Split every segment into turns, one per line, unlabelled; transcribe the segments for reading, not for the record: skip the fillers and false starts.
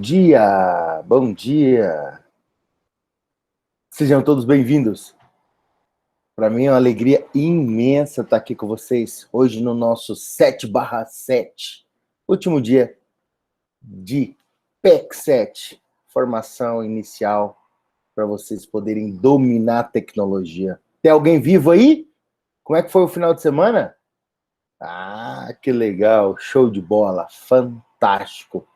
dia, bom dia. Sejam todos bem-vindos. Para mim é uma alegria imensa estar aqui com vocês hoje no nosso 7/7, último dia de PEC 7, formação inicial para vocês poderem dominar a tecnologia. Tem alguém vivo aí? Como é que foi o final de semana? Ah, que legal, show de bola, fantástico.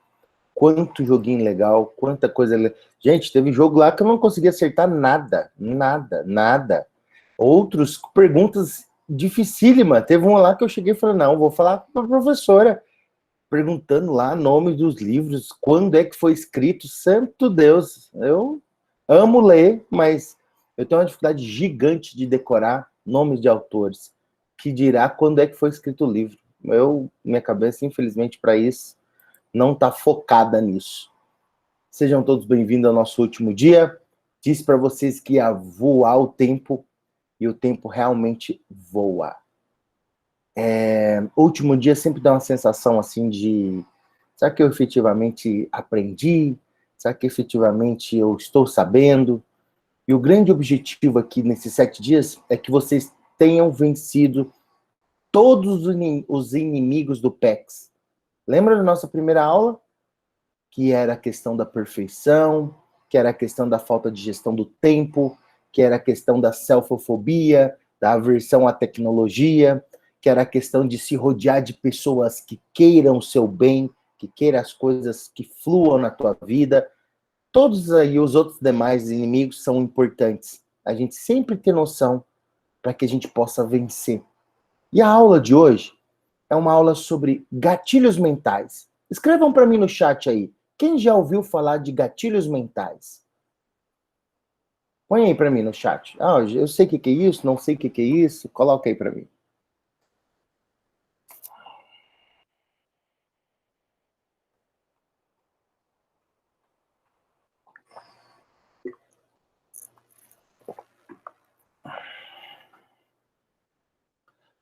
Quanto joguinho legal, quanta coisa legal. Gente, teve jogo lá que eu não consegui acertar nada. Outros, perguntas dificílimas. Teve um lá que eu cheguei e falei, não, vou falar com a professora, perguntando lá nomes dos livros, quando é que foi escrito, santo Deus. Eu amo ler, mas eu tenho uma dificuldade gigante de decorar nomes de autores, que dirá quando é que foi escrito o livro. Minha cabeça, infelizmente, para isso, não está focada nisso. Sejam todos bem-vindos ao nosso último dia. Disse para vocês que ia voar o tempo, e o tempo realmente voa. O último dia sempre dá uma sensação assim de, será que eu efetivamente aprendi? Será que efetivamente eu estou sabendo? E o grande objetivo aqui nesses 7 dias é que vocês tenham vencido todos os inimigos do PEX. Lembra da nossa primeira aula? Que era a questão da perfeição, que era a questão da falta de gestão do tempo, que era a questão da selfofobia, da aversão à tecnologia, que era a questão de se rodear de pessoas que queiram o seu bem, que queiram as coisas que fluam na tua vida. Todos aí os outros demais inimigos são importantes. A gente sempre ter noção para que a gente possa vencer. E a aula de hoje é uma aula sobre gatilhos mentais. Escrevam para mim no chat aí. Quem já ouviu falar de gatilhos mentais? Põe aí para mim no chat. Ah, eu sei o que é isso, não sei o que é isso. Coloca aí para mim.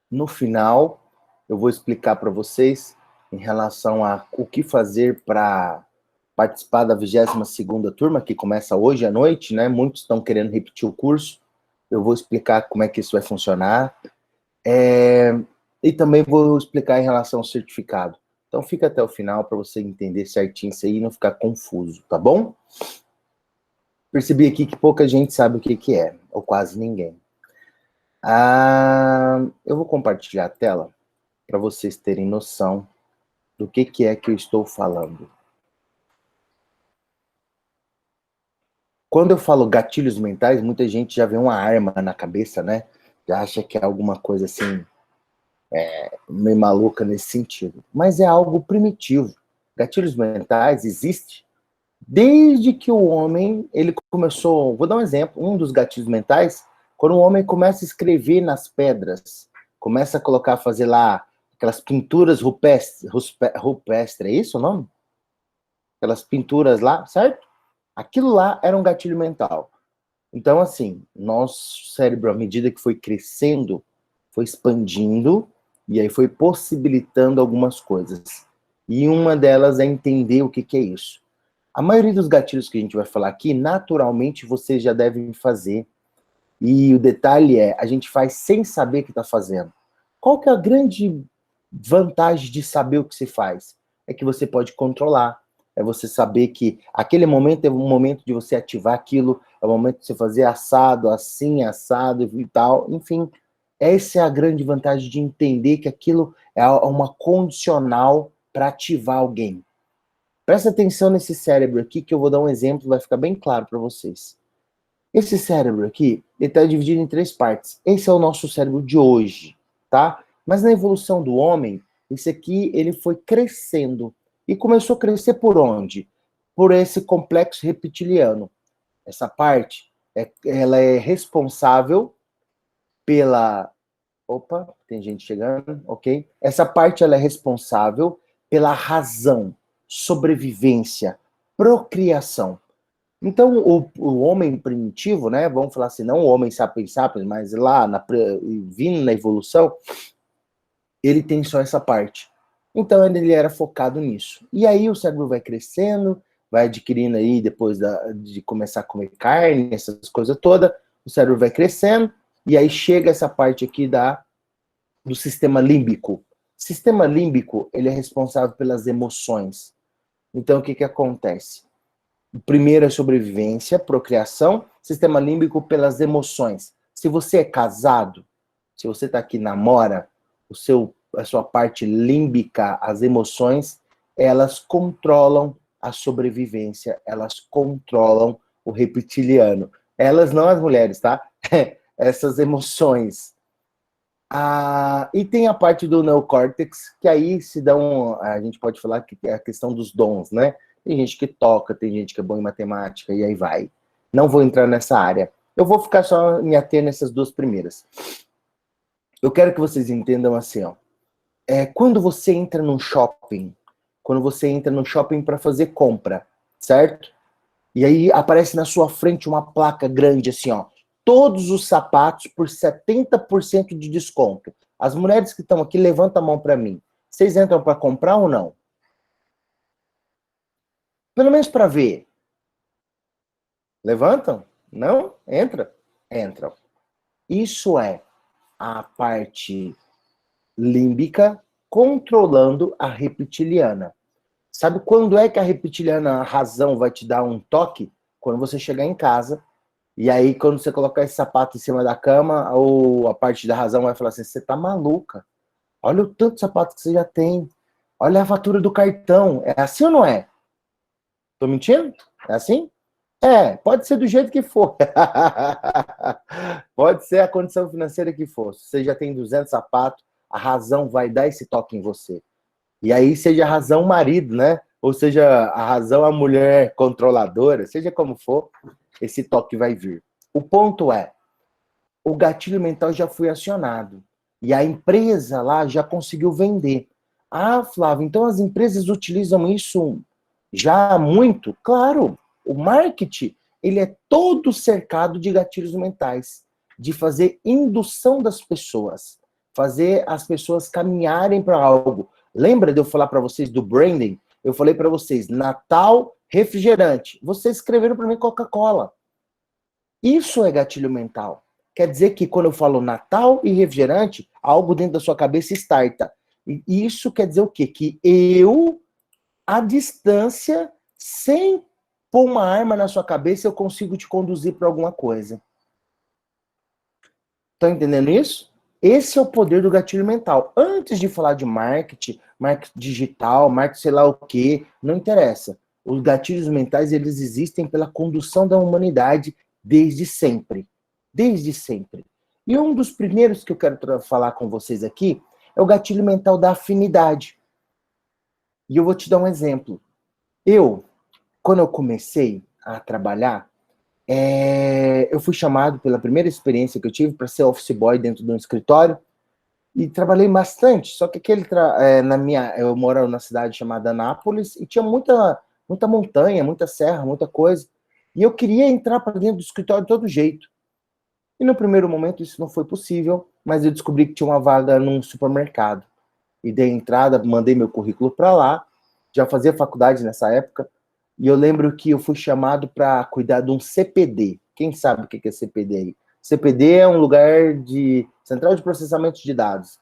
No final, eu vou explicar para vocês em relação a o que fazer para participar da 22ª turma, que começa hoje à noite, né? Muitos estão querendo repetir o curso. Eu vou explicar como é que isso vai funcionar. E também vou explicar em relação ao certificado. Então fica até o final para você entender certinho isso aí e não ficar confuso, tá bom? Percebi aqui que pouca gente sabe o que é, ou quase ninguém. Eu vou compartilhar a tela para vocês terem noção do que é que eu estou falando. Quando eu falo gatilhos mentais, muita gente já vê uma arma na cabeça, né? Já acha que é alguma coisa assim, meio maluca nesse sentido. Mas é algo primitivo. Gatilhos mentais existe desde que o homem, ele começou, vou dar um exemplo, um dos gatilhos mentais, quando o homem começa a escrever nas pedras, começa a colocar, fazer lá aquelas pinturas rupestres, é isso o nome? Aquelas pinturas lá, certo? Aquilo lá era um gatilho mental. Então, assim, nosso cérebro, à medida que foi crescendo, foi expandindo, e aí foi possibilitando algumas coisas. E uma delas é entender o que é isso. A maioria dos gatilhos que a gente vai falar aqui, naturalmente, vocês já devem fazer. E o detalhe é, a gente faz sem saber o que está fazendo. Qual que é a grande vantagem de saber o que se faz? É que você pode controlar. É você saber que aquele momento é um momento de você ativar aquilo, é o momento de você fazer assado, assim, assado e tal. Enfim, essa é a grande vantagem de entender que aquilo é uma condicional para ativar alguém. Presta atenção nesse cérebro aqui, que eu vou dar um exemplo, vai ficar bem claro para vocês. Esse cérebro aqui, ele está dividido em 3 partes. Esse é o nosso cérebro de hoje, tá? Mas na evolução do homem, esse aqui, ele foi crescendo. E começou a crescer por onde? Por esse complexo reptiliano. Essa parte, ela é responsável pela... Opa, tem gente chegando, ok? Essa parte, ela é responsável pela razão, sobrevivência, procriação. Então, o homem primitivo, né, vamos falar assim, não o homem sapiens sapiens, mas lá, vindo na evolução, ele tem só essa parte. Então, ele era focado nisso. E aí o cérebro vai crescendo, vai adquirindo aí, depois de começar a comer carne, essas coisas todas, o cérebro vai crescendo, e aí chega essa parte aqui do sistema límbico. O sistema límbico, ele é responsável pelas emoções. Então, o que acontece? O primeiro é sobrevivência, procriação, sistema límbico pelas emoções. Se você é casado, se você está aqui namora, a sua parte límbica, as emoções, elas controlam a sobrevivência, elas controlam o reptiliano. Elas não as mulheres, tá? Essas emoções. E tem a parte do neocórtex, que aí se dá a gente pode falar que é a questão dos dons, né? Tem gente que toca, tem gente que é bom em matemática, e aí vai. Não vou entrar nessa área. Eu vou ficar só me ater nessas duas primeiras. Eu quero que vocês entendam assim, ó. Quando você entra num shopping, para fazer compra, certo? E aí aparece na sua frente uma placa grande assim, ó. Todos os sapatos por 70% de desconto. As mulheres que estão aqui, levantam a mão para mim. Vocês entram para comprar ou não? Pelo menos para ver. Levantam? Não? Entra? Entram. Isso é a parte límbica controlando a reptiliana. Sabe quando é que a reptiliana, a razão, vai te dar um toque? Quando você chegar em casa, e aí quando você colocar esse sapato em cima da cama, ou a parte da razão vai falar assim, você tá maluca. Olha o tanto de sapato que você já tem. Olha a fatura do cartão. É assim ou não é? Tô mentindo? É assim? Pode ser do jeito que for. Pode ser a condição financeira que for. Se você já tem 200 sapatos, a razão vai dar esse toque em você. E aí, seja a razão o marido, né? Ou seja, a razão a mulher controladora, seja como for, esse toque vai vir. O ponto é, o gatilho mental já foi acionado. E a empresa lá já conseguiu vender. Ah, Flávio, então as empresas utilizam isso já muito? Claro, o marketing, ele é todo cercado de gatilhos mentais, de fazer indução das pessoas, fazer as pessoas caminharem para algo. Lembra de eu falar para vocês do branding? Eu falei para vocês, Natal, refrigerante. Vocês escreveram para mim Coca-Cola. Isso é gatilho mental. Quer dizer que quando eu falo Natal e refrigerante, algo dentro da sua cabeça starta. E isso quer dizer o quê? Que eu, à distância, sem pôr uma arma na sua cabeça, eu consigo te conduzir para alguma coisa. Estão entendendo isso? Esse é o poder do gatilho mental. Antes de falar de marketing, marketing digital, marketing sei lá o quê, não interessa. Os gatilhos mentais, eles existem pela condução da humanidade desde sempre. Desde sempre. E um dos primeiros que eu quero falar com vocês aqui é o gatilho mental da afinidade. E eu vou te dar um exemplo. Quando eu comecei a trabalhar, eu fui chamado pela primeira experiência que eu tive para ser office boy dentro de um escritório e trabalhei bastante. Só que eu moro na cidade chamada Anápolis e tinha muita montanha, muita serra, muita coisa. E eu queria entrar para dentro do escritório de todo jeito. E no primeiro momento isso não foi possível, mas eu descobri que tinha uma vaga num supermercado. E dei entrada, mandei meu currículo para lá, já fazia faculdade nessa época, e eu lembro que eu fui chamado para cuidar de um CPD. Quem sabe o que é CPD aí? CPD é um lugar de central de processamento de dados.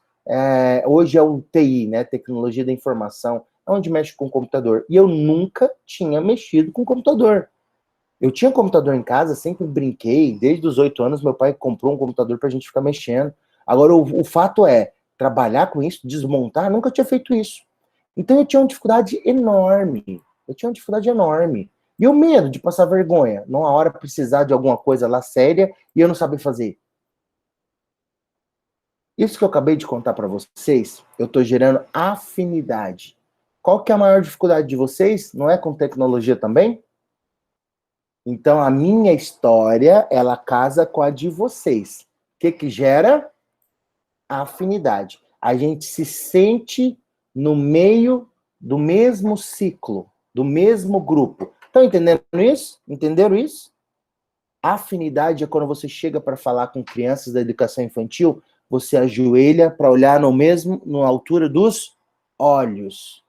Hoje é o TI, né? Tecnologia da informação, é onde mexe com o computador. E eu nunca tinha mexido com computador. Eu tinha computador em casa, sempre brinquei. Desde os 8 anos, meu pai comprou um computador para a gente ficar mexendo. Agora, o fato é, trabalhar com isso, desmontar, nunca tinha feito isso. Então, eu tinha uma dificuldade enorme. E o medo de passar vergonha, numa hora precisar de alguma coisa lá séria e eu não saber fazer. Isso que eu acabei de contar para vocês, eu estou gerando afinidade. Qual que é a maior dificuldade de vocês? Não é com tecnologia também? Então, a minha história, ela casa com a de vocês. O que gera? Afinidade. A gente se sente no meio do mesmo ciclo, do mesmo grupo. Estão entendendo isso? Entenderam isso? Afinidade é quando você chega para falar com crianças da educação infantil, você ajoelha para olhar na altura dos olhos.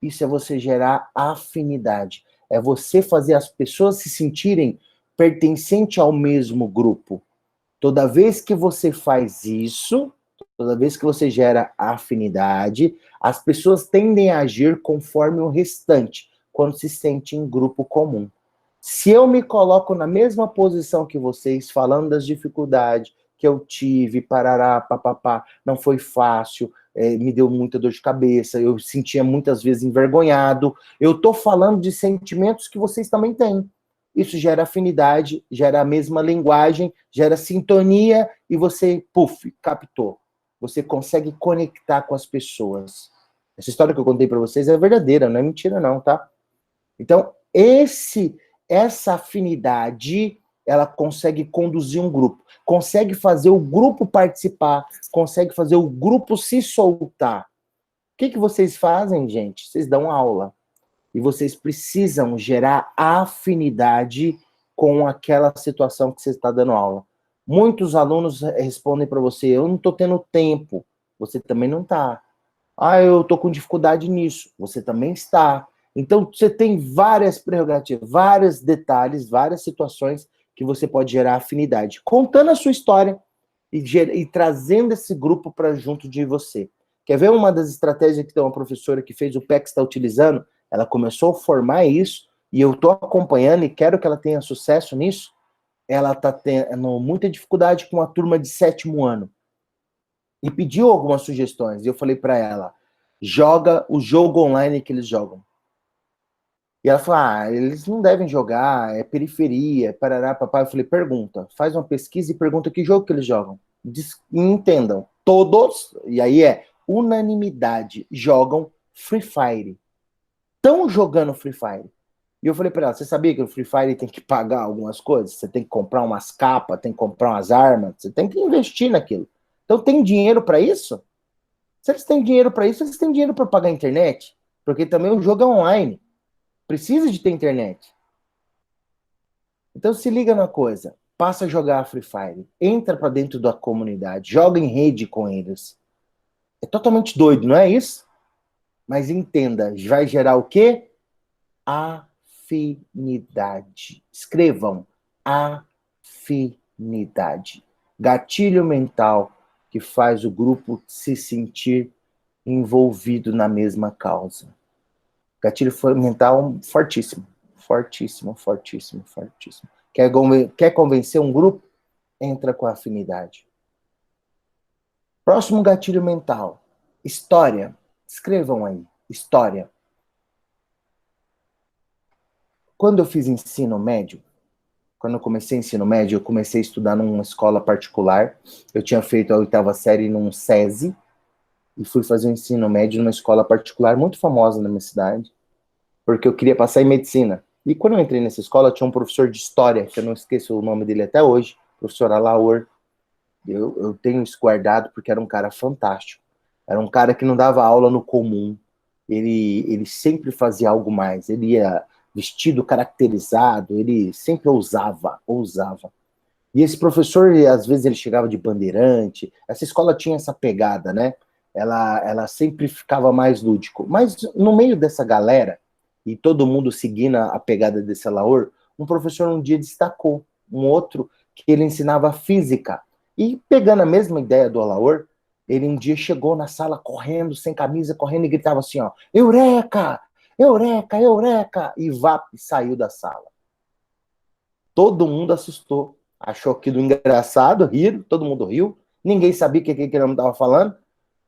Isso é você gerar afinidade. É você fazer as pessoas se sentirem pertencentes ao mesmo grupo. Toda vez que você faz isso, toda vez que você gera afinidade, as pessoas tendem a agir conforme o restante, quando se sente em grupo comum. Se eu me coloco na mesma posição que vocês, falando das dificuldades que eu tive, parará, papapá, não foi fácil, me deu muita dor de cabeça, eu sentia muitas vezes envergonhado, eu estou falando de sentimentos que vocês também têm. Isso gera afinidade, gera a mesma linguagem, gera sintonia e você, puf, captou. Você consegue conectar com as pessoas. Essa história que eu contei para vocês é verdadeira, não é mentira não, tá? Então, essa afinidade, ela consegue conduzir um grupo, consegue fazer o grupo participar, consegue fazer o grupo se soltar. O que vocês fazem, gente? Vocês dão aula. E vocês precisam gerar afinidade com aquela situação que você está dando aula. Muitos alunos respondem para você, eu não estou tendo tempo. Você também não está. Ah, eu estou com dificuldade nisso. Você também está. Então, você tem várias prerrogativas, vários detalhes, várias situações que você pode gerar afinidade. Contando a sua história e trazendo esse grupo para junto de você. Quer ver uma das estratégias que tem uma professora que fez o PEC está utilizando? Ela começou a formar isso, e eu estou acompanhando e quero que ela tenha sucesso nisso. Ela está tendo muita dificuldade com a turma de 7º ano. E pediu algumas sugestões. E eu falei para ela, joga o jogo online que eles jogam. E ela falou, eles não devem jogar, é periferia, parará, papai. Eu falei, pergunta, faz uma pesquisa e pergunta que jogo que eles jogam. Entendam, todos, e aí unanimidade, jogam Free Fire. Estão jogando Free Fire. E eu falei para ela, você sabia que o Free Fire tem que pagar algumas coisas? Você tem que comprar umas capas, tem que comprar umas armas, você tem que investir naquilo. Então tem dinheiro para isso? Se eles têm dinheiro para isso, eles têm dinheiro para pagar a internet. Porque também o jogo é online. Precisa de ter internet. Então se liga na coisa. Passa a jogar Free Fire. Entra para dentro da comunidade. Joga em rede com eles. É totalmente doido, não é isso? Mas entenda, vai gerar o quê? Afinidade. Escrevam. Afinidade. Gatilho mental que faz o grupo se sentir envolvido na mesma causa. Gatilho mental fortíssimo. Fortíssimo, fortíssimo, fortíssimo. Quer convencer um grupo? Entra com afinidade. Próximo gatilho mental. História. Escrevam aí. História. Quando eu fiz ensino médio, quando eu comecei ensino médio, eu comecei a estudar numa escola particular. Eu tinha feito a 8ª série num SESI e fui fazer o ensino médio numa escola particular muito famosa na minha cidade, porque eu queria passar em medicina. E quando eu entrei nessa escola, tinha um professor de história, que eu não esqueço o nome dele até hoje, professor Alaor. Eu tenho isso guardado porque era um cara fantástico. Era um cara que não dava aula no comum. Ele sempre fazia algo mais. Ele ia vestido caracterizado, ele sempre ousava. E esse professor, às vezes, ele chegava de bandeirante. Essa escola tinha essa pegada, né? Ela sempre ficava mais lúdico. Mas no meio dessa galera, e todo mundo seguindo a pegada desse Alaor, um professor um dia destacou um outro que ele ensinava física. E pegando a mesma ideia do Alaor, ele um dia chegou na sala correndo, sem camisa, correndo e gritava assim, ó, Eureka! Eureka, Eureka! E saiu da sala. Todo mundo assustou. Achou aquilo engraçado, riram, todo mundo riu. Ninguém sabia o que ele estava falando.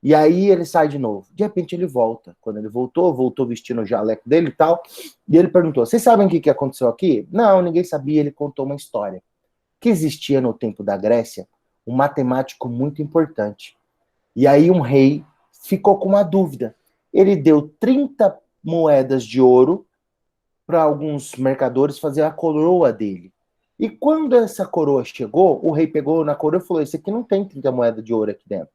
E aí ele sai de novo. De repente ele volta. Quando ele voltou vestindo o jaleco dele e tal. E ele perguntou, vocês sabem o que aconteceu aqui? Não, ninguém sabia. Ele contou uma história. Que existia no tempo da Grécia um matemático muito importante. E aí um rei ficou com uma dúvida. Ele deu 30 moedas de ouro para alguns mercadores fazer a coroa dele. E quando essa coroa chegou, o rei pegou na coroa e falou, esse aqui não tem 30 moedas de ouro aqui dentro.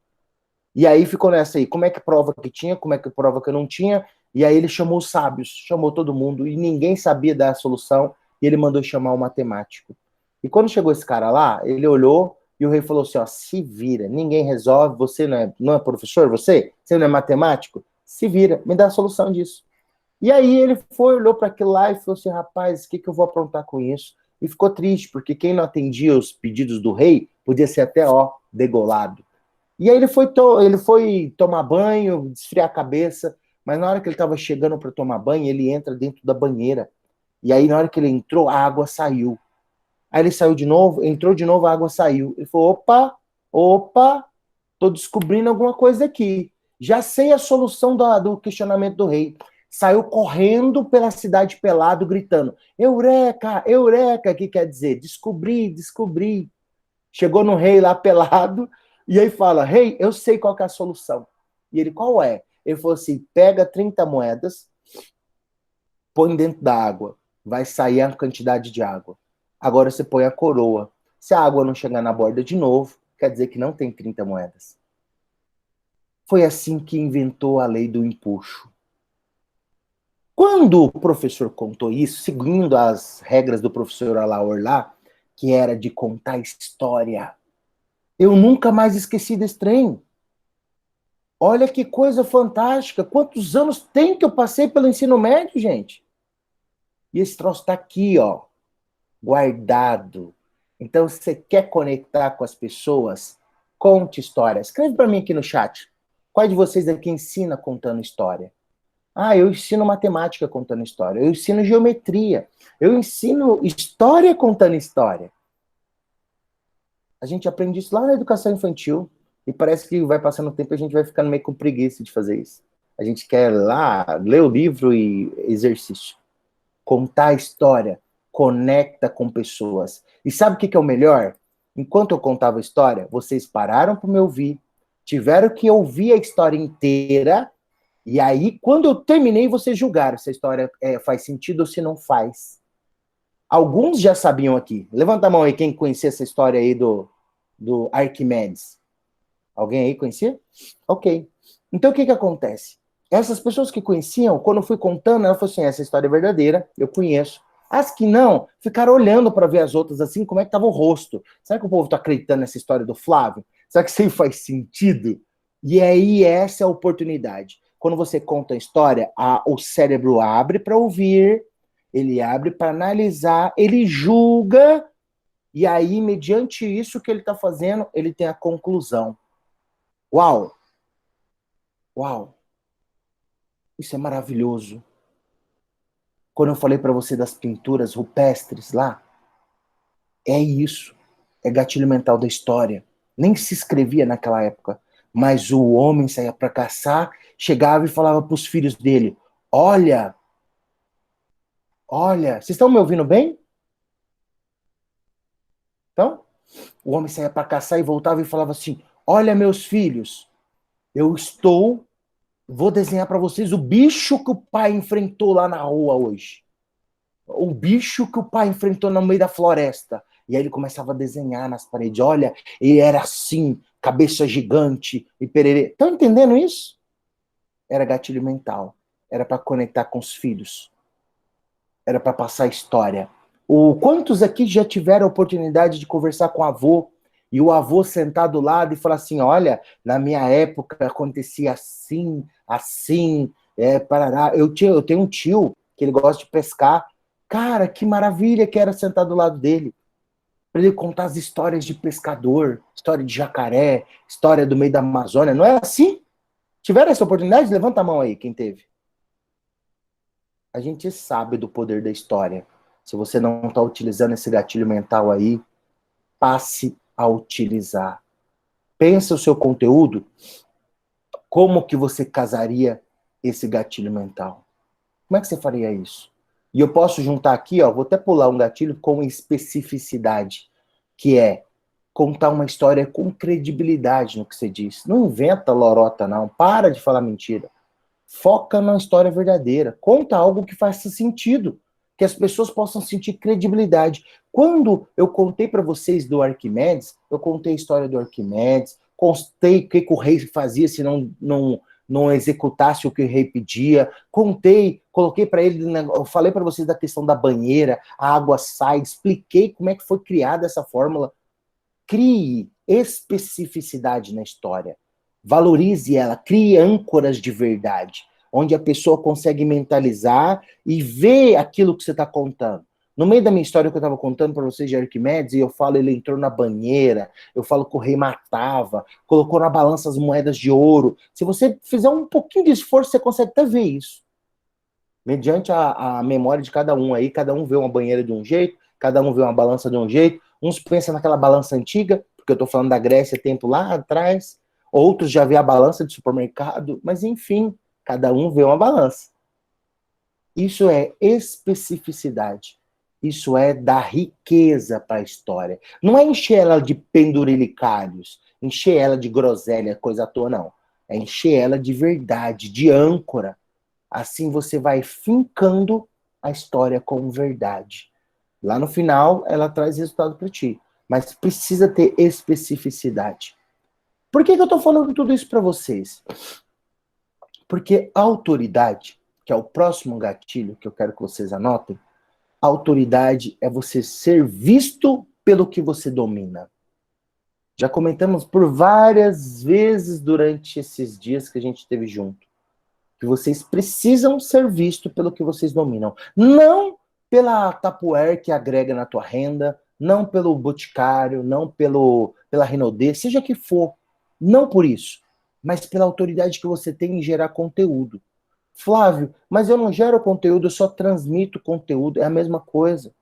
E aí ficou nessa aí, como é que prova que tinha, como é que prova que não tinha, e aí ele chamou os sábios, chamou todo mundo, e ninguém sabia dar a solução, e ele mandou chamar o matemático. E quando chegou esse cara lá, ele olhou, e o rei falou assim, ó, se vira, ninguém resolve, você não é professor, você não é matemático? Se vira, me dá a solução disso. E aí ele foi, olhou para aquilo lá e falou assim, rapaz, o que, que eu vou aprontar com isso? E ficou triste, porque quem não atendia os pedidos do rei podia ser até, ó, degolado. E aí ele foi tomar banho, esfriar a cabeça, mas na hora que ele estava chegando para tomar banho, ele entra dentro da banheira. E aí, na hora que ele entrou, a água saiu. Aí ele saiu de novo, entrou de novo, a água saiu. Ele falou: opa, opa, tô descobrindo alguma coisa aqui. Já sei a solução do questionamento do rei. Saiu correndo pela cidade pelado, gritando: Eureka, Eureka, que quer dizer? Descobri, descobri. Chegou no rei lá pelado, e aí fala: rei, eu sei qual que é a solução. E ele: qual é? Ele falou assim: pega 30 moedas, põe dentro da água. Vai sair a quantidade de água. Agora você põe a coroa. Se a água não chegar na borda de novo, quer dizer que não tem 30 moedas. Foi assim que inventou a lei do empuxo. Quando o professor contou isso, seguindo as regras do professor Alaor lá, que era de contar história, eu nunca mais esqueci desse trem. Olha que coisa fantástica. Quantos anos tem que eu passei pelo ensino médio, gente? E esse troço está aqui, ó, guardado. Então, se você quer conectar com as pessoas, conte história. Escreve para mim aqui no chat. Qual de vocês aqui ensina contando história? Ah, eu ensino matemática contando história. Eu ensino geometria. Eu ensino história contando história. A gente aprende isso lá na educação infantil. E parece que vai passando o tempo e a gente vai ficando meio com preguiça de fazer isso. A gente quer lá ler o livro e exercício. Contar a história conecta com pessoas. E sabe o que é o melhor? Enquanto eu contava a história, vocês pararam para me ouvir, tiveram que ouvir a história inteira, e aí, quando eu terminei, vocês julgaram se a história faz sentido ou se não faz. Alguns já sabiam aqui. Levanta a mão aí quem conhecia essa história aí do Arquimedes. Alguém aí conhecia? Ok. Então, o que acontece? Essas pessoas que conheciam, quando eu fui contando, ela falou assim, essa história é verdadeira, eu conheço. As que não, ficaram olhando para ver as outras assim, como é que estava o rosto. Será que o povo está acreditando nessa história do Flávio? Será que isso aí faz sentido? E aí, essa é a oportunidade. Quando você conta a história, o cérebro abre para ouvir, ele abre para analisar, ele julga, e aí, mediante isso que ele está fazendo, ele tem a conclusão. Uau! Uau! Isso é maravilhoso. Quando eu falei para você das pinturas rupestres lá, é isso. É gatilho mental da história. Nem se escrevia naquela época. Mas o homem saía para caçar, chegava e falava para os filhos dele: olha, olha, vocês estão me ouvindo bem? Então, o homem saía para caçar e voltava e falava assim: olha, meus filhos, vou desenhar para vocês o bicho que o pai enfrentou lá na rua hoje. O bicho que o pai enfrentou no meio da floresta. E aí ele começava a desenhar nas paredes. Olha, ele era assim, cabeça gigante e pererê. Estão entendendo isso? Era gatilho mental. Era para conectar com os filhos. Era para passar história. Quantos aqui já tiveram a oportunidade de conversar com o avô e o avô sentar do lado e falar assim: olha, na minha época acontecia assim, assim, parará. Eu tenho um tio que ele gosta de pescar. Cara, que maravilha que era sentar do lado dele. Para ele contar as histórias de pescador, história de jacaré, história do meio da Amazônia. Não é assim? Tiveram essa oportunidade? Levanta a mão aí, quem teve. A gente sabe do poder da história. Se você não está utilizando esse gatilho mental aí, passe a utilizar. Pensa o seu conteúdo, como que você casaria esse gatilho mental? Como é que você faria isso? E eu posso juntar aqui, ó, vou até pular um gatilho com especificidade, que é contar uma história com credibilidade no que você diz. Não inventa lorota, não. Para de falar mentira. Foca na história verdadeira. Conta algo que faça sentido, que as pessoas possam sentir credibilidade. Quando eu contei para vocês do Arquimedes, eu contei a história do Arquimedes, contei o que o rei fazia se não executasse o que o rei pedia, contei, coloquei para ele, eu falei para vocês da questão da banheira, a água sai, expliquei como é que foi criada essa fórmula. Crie especificidade na história. Valorize ela, crie âncoras de verdade. onde a pessoa consegue mentalizar e ver aquilo que você está contando. No meio da minha história que eu estava contando para vocês de Arquimedes, e eu falo, ele entrou na banheira, eu falo que o rei matava, colocou na balança as moedas de ouro. Se você fizer um pouquinho de esforço, você consegue até ver isso. Mediante a memória de cada um aí, cada um vê uma banheira de um jeito, cada um vê uma balança de um jeito, uns pensam naquela balança antiga, porque eu estou falando da Grécia tempo lá atrás, outros já vê a balança de supermercado, mas enfim, cada um vê uma balança. Isso é especificidade. Isso é dar riqueza para a história. Não é encher ela de pendurilicários, encher ela de groselha, coisa à toa, não. É encher ela de verdade, de âncora. Assim você vai fincando a história como verdade. Lá no final, ela traz resultado para ti. Mas precisa ter especificidade. Por que eu estou falando tudo isso para vocês? Porque a autoridade, que é o próximo gatilho que eu quero que vocês anotem, a autoridade é você ser visto pelo que você domina. Já comentamos por várias vezes durante esses dias que a gente esteve junto, que vocês precisam ser vistos pelo que vocês dominam. Não pela Tupperware que agrega na tua renda, não pelo Boticário, não pela Renaudê, seja que for. Não por isso, mas pela autoridade que você tem em gerar conteúdo. Flávio, mas eu não gero conteúdo, eu só transmito conteúdo, é a mesma coisa.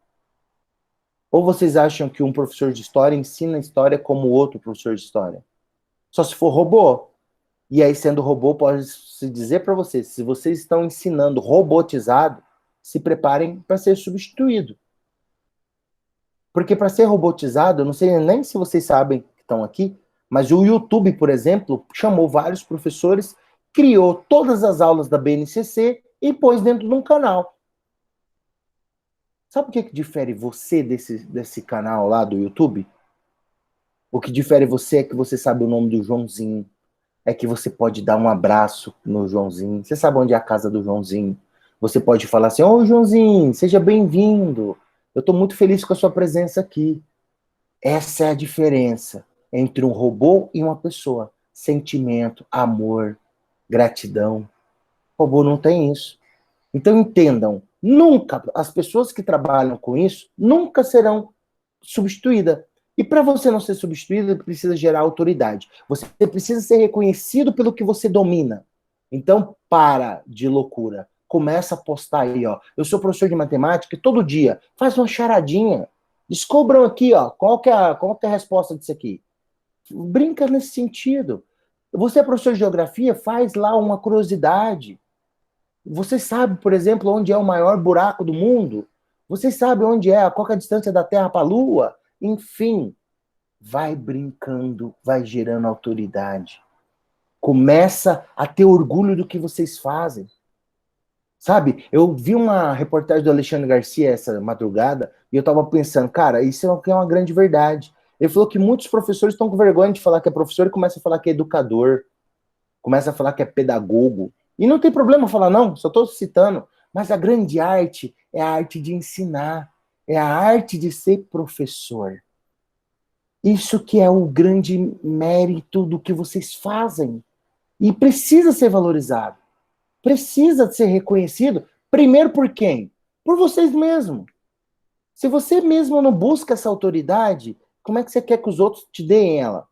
Ou vocês acham que um professor de história ensina história como outro professor de história? Só se for robô. E aí, sendo robô, pode-se dizer para vocês, se vocês estão ensinando robotizado, se preparem para ser substituído. Porque para ser robotizado, eu não sei nem se vocês sabem que estão aqui, mas o YouTube, por exemplo, chamou vários professores, criou todas as aulas da BNCC e pôs dentro de um canal. Sabe o que difere você desse canal lá do YouTube? O que difere você é que você sabe o nome do Joãozinho, é que você pode dar um abraço no Joãozinho. Você sabe onde é a casa do Joãozinho. Você pode falar assim, ô Joãozinho, seja bem-vindo. Eu estou muito feliz com a sua presença aqui. Essa é a diferença entre um robô e uma pessoa. Sentimento, amor, gratidão. O robô não tem isso. Então entendam, nunca, as pessoas que trabalham com isso, nunca serão substituídas. E para você não ser substituído, precisa gerar autoridade. Você precisa ser reconhecido pelo que você domina. Então, para de loucura. Começa a postar aí, ó. Eu sou professor de matemática e todo dia faz uma charadinha. Descubram aqui, ó, qual que é a resposta disso aqui. Brinca nesse sentido. Você é professor de geografia, faz lá uma curiosidade. Você sabe, por exemplo, onde é o maior buraco do mundo? Você sabe onde é, qual é a distância da Terra para a Lua? Enfim, vai brincando, vai gerando autoridade. Começa a ter orgulho do que vocês fazem. Sabe, eu vi uma reportagem do Alexandre Garcia essa madrugada e eu estava pensando, cara, isso é uma grande verdade. Ele falou que muitos professores estão com vergonha de falar que é professor e começa a falar que é educador, começa a falar que é pedagogo. E não tem problema falar, não, só estou citando. Mas a grande arte é a arte de ensinar, é a arte de ser professor. Isso que é o grande mérito do que vocês fazem. E precisa ser valorizado. Precisa ser reconhecido. Primeiro por quem? Por vocês mesmos. Se você mesmo não busca essa autoridade, como é que você quer que os outros te deem ela?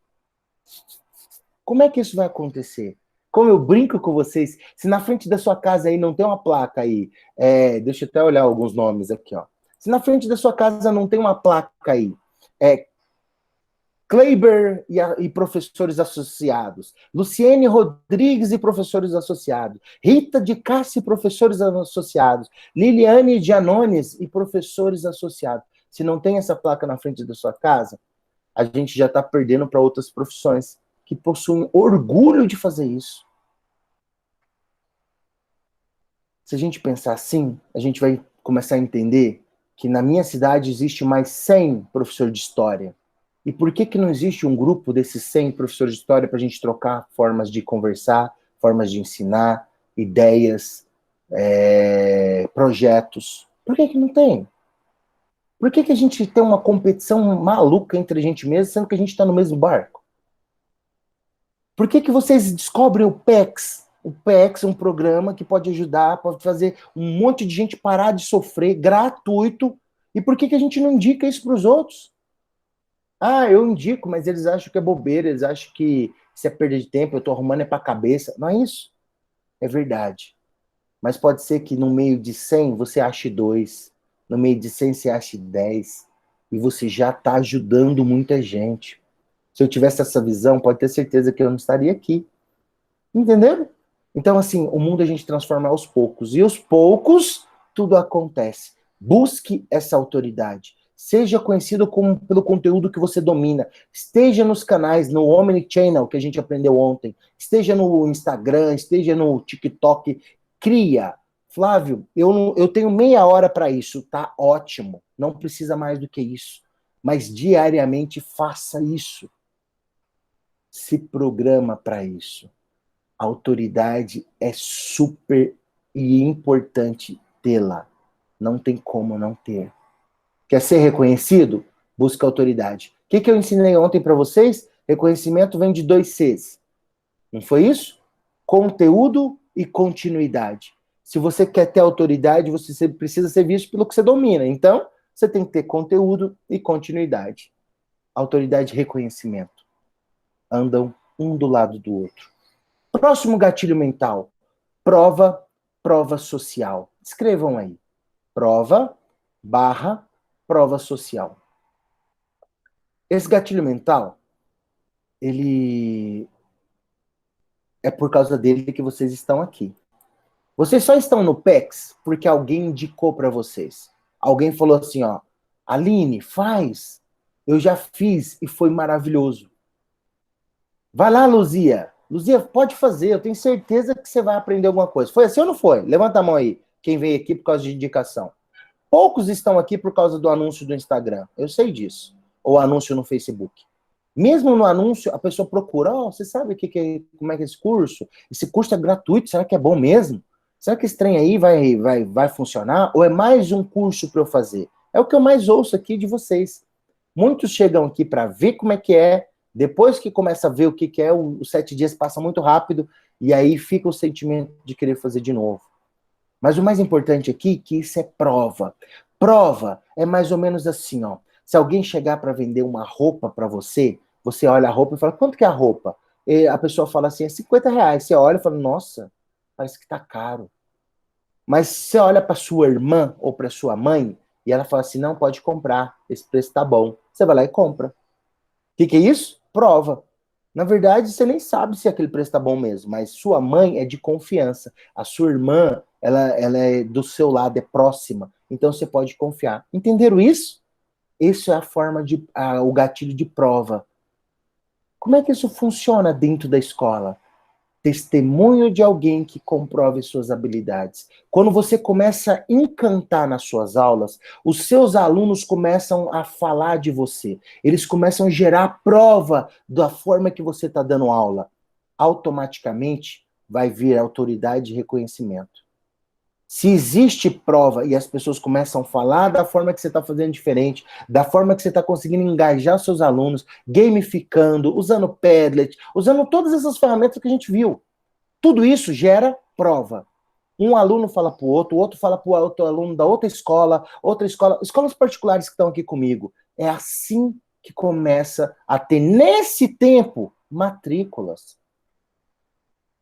Como é que isso vai acontecer? Como eu brinco com vocês, se na frente da sua casa aí não tem uma placa aí, deixa eu até olhar alguns nomes aqui, ó. Se na frente da sua casa não tem uma placa aí, Kleiber e professores associados, Luciene Rodrigues e professores associados, Rita de Cássia e professores associados, Liliane Gianones e professores associados. Se não tem essa placa na frente da sua casa, a gente já está perdendo para outras profissões que possuem orgulho de fazer isso. Se a gente pensar assim, a gente vai começar a entender que na minha cidade existe mais 100 professores de história. E por que não existe um grupo desses 100 professores de história para a gente trocar formas de conversar, formas de ensinar, ideias, projetos? Por que não tem? Por que a gente tem uma competição maluca entre a gente mesmo, sendo que a gente está no mesmo barco? Por que vocês descobrem o PEX O PEX é um programa que pode ajudar, pode fazer um monte de gente parar de sofrer, gratuito. E por que a gente não indica isso para os outros? Ah, eu indico, mas eles acham que é bobeira, eles acham que isso é perda de tempo, eu tô arrumando é para a cabeça. Não é isso. É verdade. Mas pode ser que no meio de 100 você ache 2, no meio de 100 você ache 10, e você já está ajudando muita gente. Se eu tivesse essa visão, pode ter certeza que eu não estaria aqui. Entenderam? Então, assim, o mundo a gente transforma aos poucos. E aos poucos, tudo acontece. Busque essa autoridade. Seja conhecido pelo conteúdo que você domina. Esteja nos canais, no Omnichannel, que a gente aprendeu ontem. Esteja no Instagram, esteja no TikTok. Cria. Flávio, eu tenho meia hora para isso. Tá ótimo. Não precisa mais do que isso. Mas diariamente faça isso. Se programa para isso. A autoridade é super e importante tê-la. Não tem como não ter. Quer ser reconhecido? Busca autoridade. O que eu ensinei ontem para vocês? Reconhecimento vem de 2 Cs. Não foi isso? Conteúdo e continuidade. Se você quer ter autoridade, você precisa ser visto pelo que você domina. Então, você tem que ter conteúdo e continuidade. Autoridade e reconhecimento andam um do lado do outro. Próximo gatilho mental. Prova, prova social. Escrevam aí. Prova, barra, prova social. Esse gatilho mental, ele é por causa dele que vocês estão aqui. Vocês só estão no PEX porque alguém indicou para vocês. Alguém falou assim, ó, Aline, faz. Eu já fiz e foi maravilhoso. Vai lá, Luzia. Luzia, pode fazer. Eu tenho certeza que você vai aprender alguma coisa. Foi assim ou não foi? Levanta a mão aí. Quem veio aqui por causa de indicação. Poucos estão aqui por causa do anúncio do Instagram. Eu sei disso. Ou anúncio no Facebook. Mesmo no anúncio, a pessoa procura, você sabe como é que é esse curso? Esse curso é gratuito, será que é bom mesmo? Será que esse trem aí vai funcionar? Ou é mais um curso para eu fazer? É o que eu mais ouço aqui de vocês. Muitos chegam aqui para ver como é que é, depois que começa a ver o que é, os 7 dias passam muito rápido, e aí fica o sentimento de querer fazer de novo. Mas o mais importante aqui é que isso é prova. Prova é mais ou menos assim, ó. Se alguém chegar para vender uma roupa para você, você olha a roupa e fala, quanto que é a roupa? E a pessoa fala assim, é R$ 50. Você olha e fala, nossa, parece que tá caro. Mas você olha para sua irmã ou para sua mãe e ela fala assim, não, pode comprar, esse preço tá bom. Você vai lá e compra. O que é isso? Prova. Na verdade, você nem sabe se aquele preço tá bom mesmo, mas sua mãe é de confiança. A sua irmã, ela é do seu lado, é próxima. Então você pode confiar. Entenderam isso? Isso é a forma o gatilho de prova. Como é que isso funciona dentro da escola? Testemunho de alguém que comprove suas habilidades. Quando você começa a encantar nas suas aulas, os seus alunos começam a falar de você. Eles começam a gerar prova da forma que você está dando aula. Automaticamente vai vir autoridade e reconhecimento. Se existe prova e as pessoas começam a falar da forma que você está fazendo diferente, da forma que você está conseguindo engajar os seus alunos, gamificando, usando Padlet, usando todas essas ferramentas que a gente viu. Tudo isso gera prova. Um aluno fala para o outro fala para o outro aluno da outra escola, escolas particulares que estão aqui comigo. É assim que começa a ter, nesse tempo, matrículas.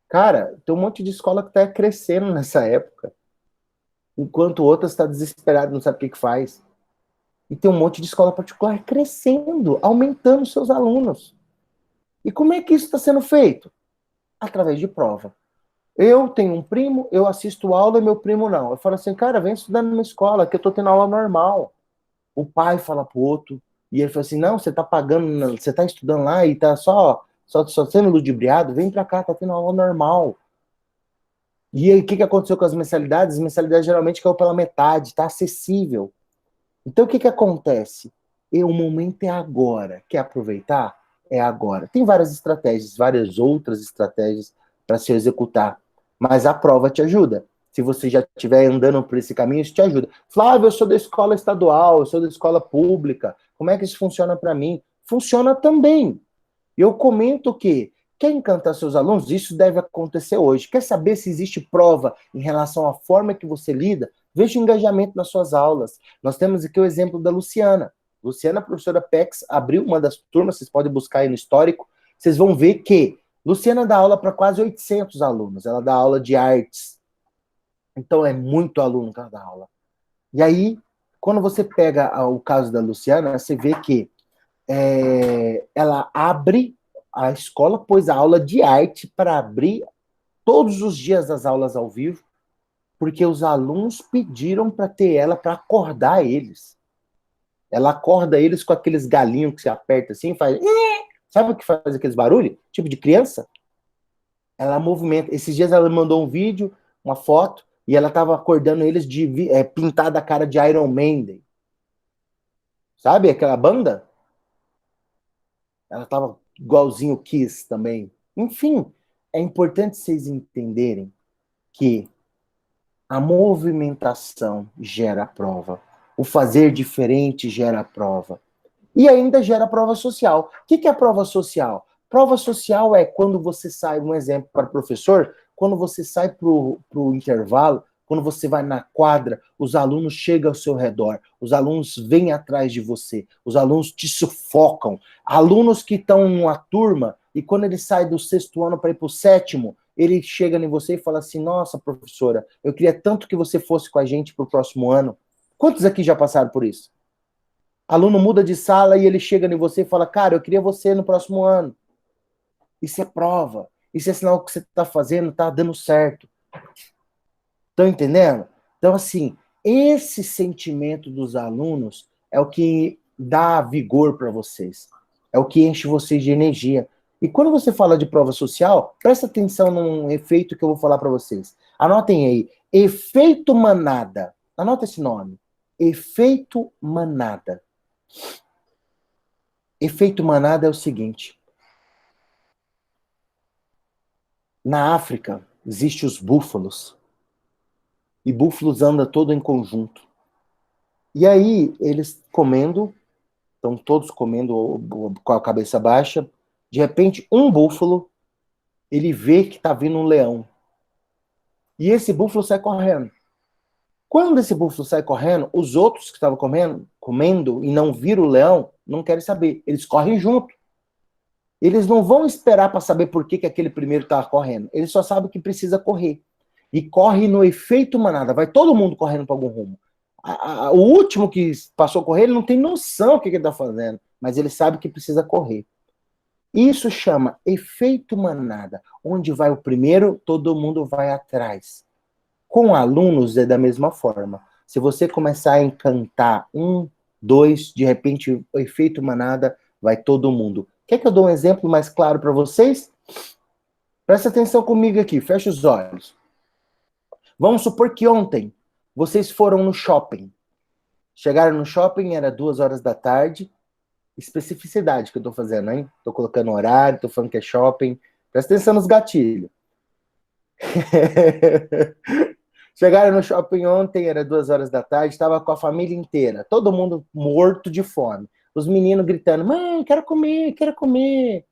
Cara, tem um monte de escola que está crescendo nessa época, enquanto outras está desesperada, não sabe o que faz. E tem um monte de escola particular crescendo, aumentando seus alunos. E como é que isso está sendo feito? Através de prova. Eu tenho um primo, eu assisto aula e meu primo não. Eu falo assim, cara, vem estudar numa escola, que eu tô tendo aula normal. O pai fala pro outro, e ele fala assim, não, você tá pagando, você tá estudando lá e tá só sendo ludibriado, vem pra cá, tá tendo aula normal. E aí, o que aconteceu com as mensalidades? As mensalidades geralmente caiu pela metade, tá acessível. Então, o que acontece? O momento é agora. Quer aproveitar? É agora. Tem várias estratégias, várias outras estratégias para se executar. Mas a prova te ajuda. Se você já estiver andando por esse caminho, isso te ajuda. Flávio, eu sou da escola estadual, eu sou da escola pública. Como é que isso funciona para mim? Funciona também. Eu comento que Quer encantar seus alunos? Isso deve acontecer hoje. Quer saber se existe prova em relação à forma que você lida? Veja o engajamento nas suas aulas. Nós temos aqui o exemplo da Luciana. Luciana, professora PEX, abriu uma das turmas, vocês podem buscar aí no histórico, vocês vão ver que Luciana dá aula para quase 800 alunos, ela dá aula de artes. Então é muito aluno que ela dá aula. E aí, quando você pega o caso da Luciana, você vê que ela abre a escola, pôs a aula de arte para abrir todos os dias as aulas ao vivo, porque os alunos pediram para ter ela para acordar eles. Ela acorda eles com aqueles galinhos que você aperta assim, faz. Sabe o que faz aqueles barulhos? Tipo de criança? Ela movimenta. Esses dias ela mandou um vídeo, uma foto, e ela estava acordando eles de pintar da cara de Iron Maiden. Sabe aquela banda? Ela estava igualzinho Kiss também. Enfim, é importante vocês entenderem que a movimentação gera prova. O fazer diferente gera prova. E ainda gera prova social. O que é prova social? Prova social é quando você sai, um exemplo para o professor, quando você sai para o intervalo, quando você vai na quadra, os alunos chegam ao seu redor, os alunos vêm atrás de você, os alunos te sufocam. Alunos que estão numa turma e quando ele sai do 6º ano para ir para o 7º, ele chega em você e fala assim, nossa, professora, eu queria tanto que você fosse com a gente para o próximo ano. Quantos aqui já passaram por isso? Aluno muda de sala e ele chega em você e fala, cara, eu queria você no próximo ano. Isso é prova. Isso é sinal que o que você está fazendo está dando certo. Estão entendendo? Então, assim, esse sentimento dos alunos é o que dá vigor para vocês. É o que enche vocês de energia. E quando você fala de prova social, presta atenção num efeito que eu vou falar para vocês. Anotem aí. Efeito manada. Anota esse nome. Efeito manada. Efeito manada é o seguinte. Na África, existem os búfalos. E búfalos andam todo em conjunto. E aí, eles comendo, estão todos comendo com a cabeça baixa. De repente, um búfalo, ele vê que está vindo um leão. E esse búfalo sai correndo. Quando esse búfalo sai correndo, os outros que estavam comendo e não viram o leão, não querem saber. Eles correm junto. Eles não vão esperar para saber por que aquele primeiro estava correndo. Eles só sabem que precisa correr. E corre no efeito manada. Vai todo mundo correndo para algum rumo. O último que passou a correr, ele não tem noção do que ele está fazendo. Mas ele sabe que precisa correr. Isso chama efeito manada. Onde vai o primeiro, todo mundo vai atrás. Com alunos é da mesma forma. Se você começar a encantar 1, 2, de repente o efeito manada vai todo mundo. Quer que eu dou um exemplo mais claro para vocês? Presta atenção comigo aqui, fecha os olhos. Vamos supor que ontem vocês foram no shopping. Chegaram no shopping, era 2 horas da tarde. Especificidade que eu tô fazendo, hein? Tô colocando horário, tô falando que é shopping. Presta atenção nos gatilhos. Chegaram no shopping ontem, era 2 horas da tarde, estava com a família inteira, todo mundo morto de fome. Os meninos gritando, mãe, quero comer, quero comer.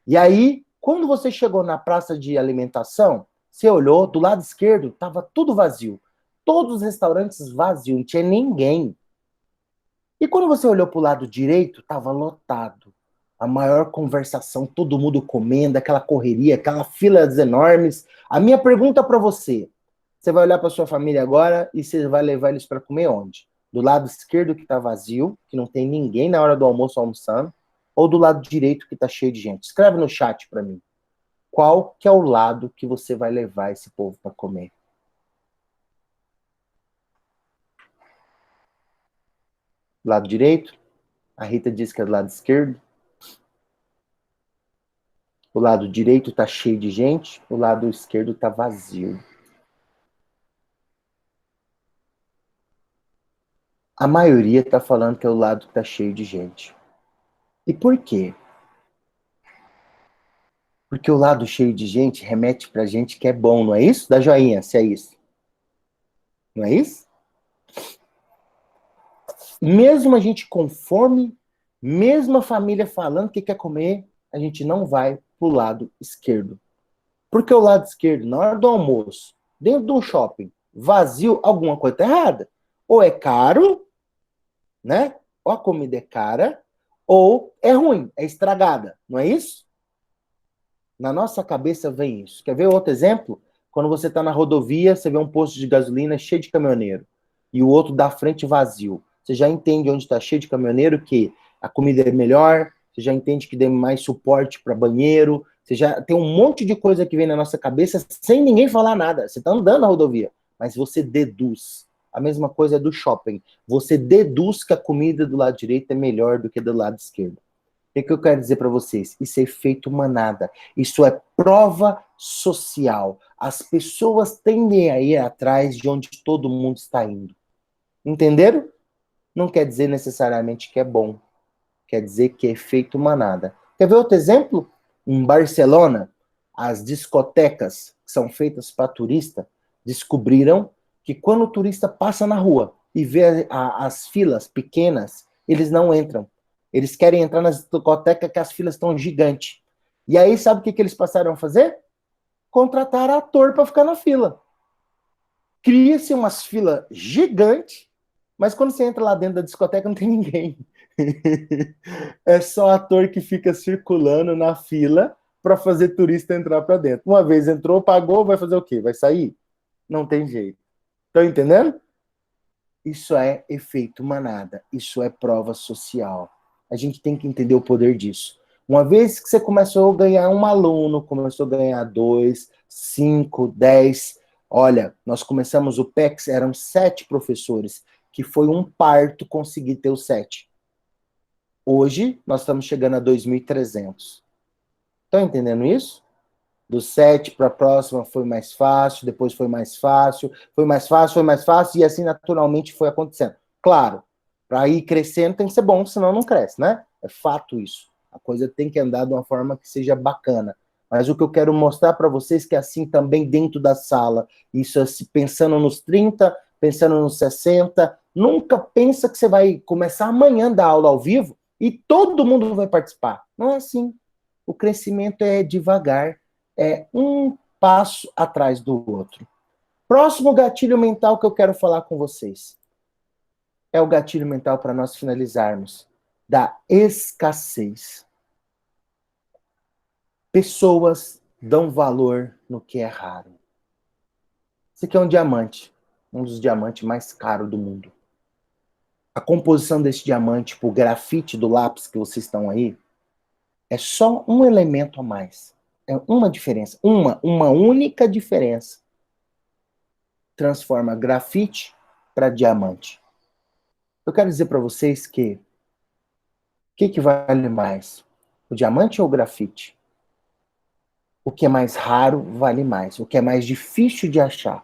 E aí, quando você chegou na praça de alimentação, você olhou, do lado esquerdo, estava tudo vazio. Todos os restaurantes vazios, não tinha ninguém. E quando você olhou para o lado direito, estava lotado. A maior conversação, todo mundo comendo, aquela correria, aquela filas enormes. A minha pergunta para você, você vai olhar para sua família agora e você vai levar eles para comer onde? Do lado esquerdo que está vazio, que não tem ninguém na hora do almoço almoçando, ou do lado direito que está cheio de gente? Escreve no chat para mim. Qual que é o lado que você vai levar esse povo para comer? Lado direito? A Rita disse que é do lado esquerdo. O lado direito está cheio de gente, o lado esquerdo está vazio. A maioria está falando que é o lado que está cheio de gente. E por quê? Porque o lado cheio de gente remete pra gente que é bom, não é isso? Dá joinha, se é isso. Não é isso? Mesmo a gente com fome, mesmo a família falando que quer comer, a gente não vai, para o lado esquerdo. Porque o lado esquerdo, na hora do almoço, dentro de um shopping, vazio, alguma coisa tá errada. Ou é caro, né? Ou a comida é cara, ou é ruim, é estragada, não é isso? Na nossa cabeça vem isso. Quer ver outro exemplo? Quando você está na rodovia, você vê um posto de gasolina cheio de caminhoneiro e o outro da frente vazio. Você já entende onde está cheio de caminhoneiro que a comida é melhor, você já entende que tem mais suporte para banheiro, você já tem um monte de coisa que vem na nossa cabeça sem ninguém falar nada. Você está andando na rodovia, mas você deduz. A mesma coisa é do shopping. Você deduz que a comida do lado direito é melhor do que do lado esquerdo. O que eu quero dizer para vocês? Isso é efeito manada. Isso é prova social. As pessoas tendem a ir atrás de onde todo mundo está indo. Entenderam? Não quer dizer necessariamente que é bom. Quer dizer que é efeito manada. Quer ver outro exemplo? Em Barcelona, as discotecas que são feitas para turista descobriram que quando o turista passa na rua e vê as filas pequenas, eles não entram. Eles querem entrar nas discotecas que as filas estão gigantes. E aí, sabe o que eles passaram a fazer? Contratar ator para ficar na fila. Cria-se umas filas gigantes, mas quando você entra lá dentro da discoteca não tem ninguém. É só ator que fica circulando na fila para fazer turista entrar para dentro. Uma vez entrou, pagou, vai fazer o quê? Vai sair? Não tem jeito. Estão entendendo? Isso é efeito manada. Isso é prova social. A gente tem que entender o poder disso. Uma vez que você começou a ganhar um aluno, começou a ganhar 2, 5, 10. Olha, nós começamos o PEX, eram 7 professores, que foi um parto conseguir ter os 7. Hoje, nós estamos chegando a 2.300. Estão entendendo isso? Do 7 para a próxima foi mais fácil, depois foi mais fácil, e assim naturalmente foi acontecendo. Claro, para ir crescendo tem que ser bom, senão não cresce, né? É fato isso. A coisa tem que andar de uma forma que seja bacana. Mas o que eu quero mostrar para vocês é que assim também dentro da sala, isso assim, pensando nos 30, pensando nos 60, nunca pensa que você vai começar amanhã da aula ao vivo e todo mundo vai participar. Não é assim. O crescimento é devagar, é um passo atrás do outro. Próximo gatilho mental que eu quero falar com vocês é o gatilho mental para nós finalizarmos, da escassez. Pessoas dão valor no que é raro. Esse aqui é um diamante, um dos diamantes mais caros do mundo. A composição desse diamante, tipo o grafite do lápis que vocês estão aí, é só um elemento a mais. É uma diferença, uma única diferença. Transforma grafite para diamante. Eu quero dizer para vocês que o que vale mais? O diamante ou o grafite? O que é mais raro vale mais. O que é mais difícil de achar.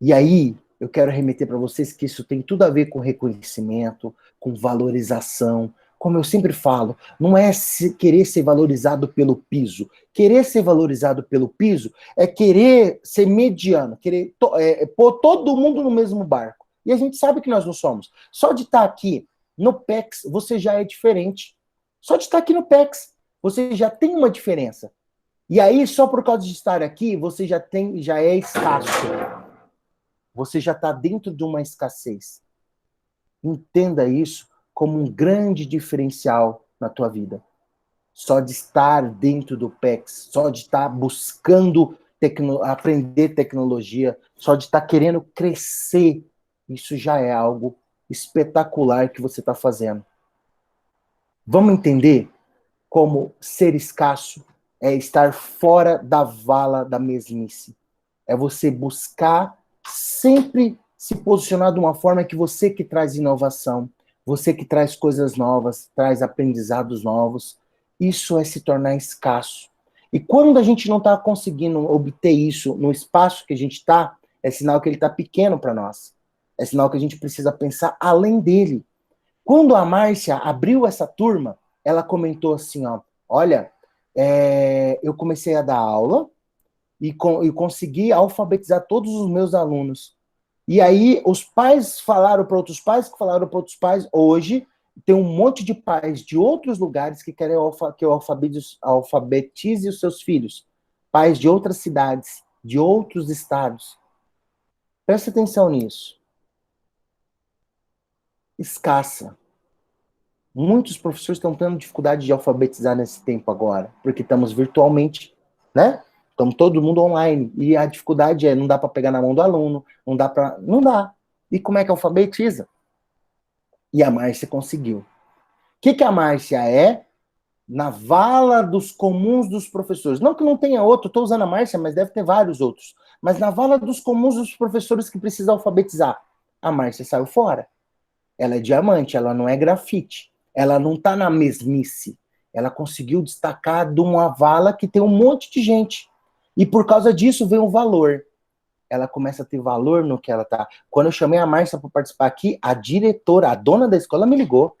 E aí, eu quero remeter para vocês que isso tem tudo a ver com reconhecimento, com valorização. Como eu sempre falo, não é querer ser valorizado pelo piso. Querer ser valorizado pelo piso é querer ser mediano, querer pôr todo mundo no mesmo barco. E a gente sabe que nós não somos. Só de estar aqui no PEX, você já é diferente. Só de estar aqui no PEX, você já tem uma diferença. E aí, só por causa de estar aqui, você já é escasso. Você já está dentro de uma escassez. Entenda isso como um grande diferencial na tua vida. Só de estar dentro do PEX, só de estar buscando aprender tecnologia, só de estar querendo crescer, isso já é algo espetacular que você está fazendo. Vamos entender como ser escasso é estar fora da vala da mesmice. É você buscar sempre se posicionar de uma forma que você que traz inovação, você que traz coisas novas, traz aprendizados novos. Isso é se tornar escasso. E quando a gente não está conseguindo obter isso no espaço que a gente está, é sinal que ele está pequeno para nós. É sinal que a gente precisa pensar além dele. Quando a Márcia abriu essa turma, ela comentou assim, ó, olha, eu comecei a dar aula, e consegui alfabetizar todos os meus alunos. E aí os pais falaram para outros pais, que falaram para outros pais. Hoje Tem um monte de pais de outros lugares que querem que eu alfabetize os seus filhos. Pais de outras cidades, de outros estados. Preste atenção nisso. Escassa. Muitos professores estão tendo dificuldade de alfabetizar nesse tempo agora, porque estamos virtualmente, né? Estamos todo mundo online. E a dificuldade é, não dá para pegar na mão do aluno, não dá para. Não dá. E como é que alfabetiza? E a Márcia conseguiu. O que a Márcia é? Na vala dos comuns dos professores. Não que não tenha outro, estou usando a Márcia, mas deve ter vários outros. Mas na vala dos comuns dos professores que precisam alfabetizar. A Márcia saiu fora. Ela é diamante, ela não é grafite. Ela não está na mesmice. Ela conseguiu destacar de uma vala que tem um monte de gente. E por causa disso vem o valor. Ela começa a ter valor no que ela tá. Quando eu chamei a Márcia para participar aqui, a diretora, a dona da escola, me ligou.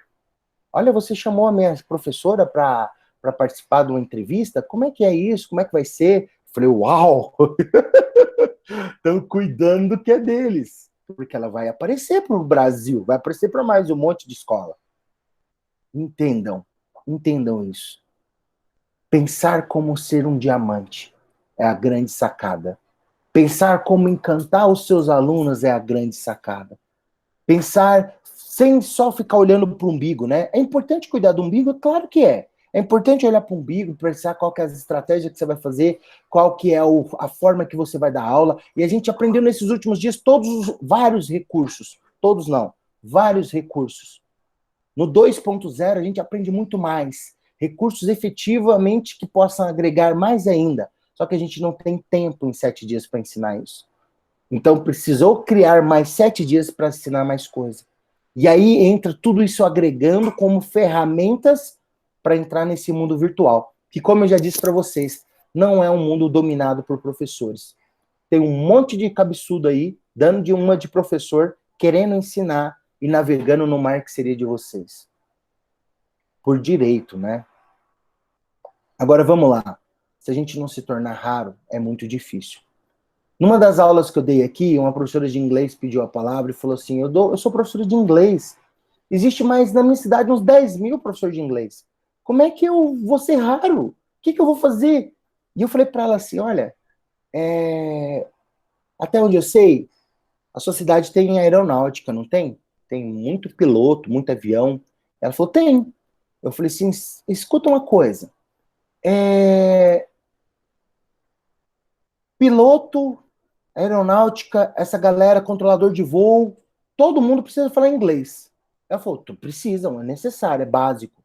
Olha, você chamou a minha professora para participar de uma entrevista? Como é que é isso? Como é que vai ser? Falei, uau! Estão cuidando do que é deles. Porque ela vai aparecer para o Brasil, vai aparecer para mais um monte de escola. Entendam isso. Pensar como ser um diamante é a grande sacada. Pensar como encantar os seus alunos é a grande sacada. Pensar sem só ficar olhando para o umbigo, né? É importante cuidar do umbigo? Claro que é. É importante olhar para o umbigo, pensar qual que é a estratégia que você vai fazer, qual que é a forma que você vai dar aula. E a gente aprendeu nesses últimos dias vários recursos. Todos não, vários recursos. No 2.0 a gente aprende muito mais. Recursos efetivamente que possam agregar mais ainda. Só que a gente não tem tempo em 7 dias para ensinar isso. Então precisou criar mais 7 dias para ensinar mais coisa. E aí entra tudo isso agregando como ferramentas para entrar nesse mundo virtual. Que, como eu já disse para vocês, não é um mundo dominado por professores. Tem um monte de cabeçudo aí, dando de uma de professor, querendo ensinar e navegando no mar que seria de vocês. Por direito, né? Agora vamos lá. Se a gente não se tornar raro, é muito difícil. Numa das aulas que eu dei aqui, uma professora de inglês pediu a palavra e falou assim, eu sou professora de inglês. Existe mais na minha cidade uns 10 mil professores de inglês. Como é que eu vou ser raro? O que eu vou fazer? E eu falei para ela assim, olha, até onde eu sei, a sua cidade tem aeronáutica, não tem? Tem muito piloto, muito avião. Ela falou, tem. Eu falei assim, escuta uma coisa. Piloto, aeronáutica, essa galera, controlador de voo, todo mundo precisa falar inglês. Ela falou, tu precisa, é necessário, é básico.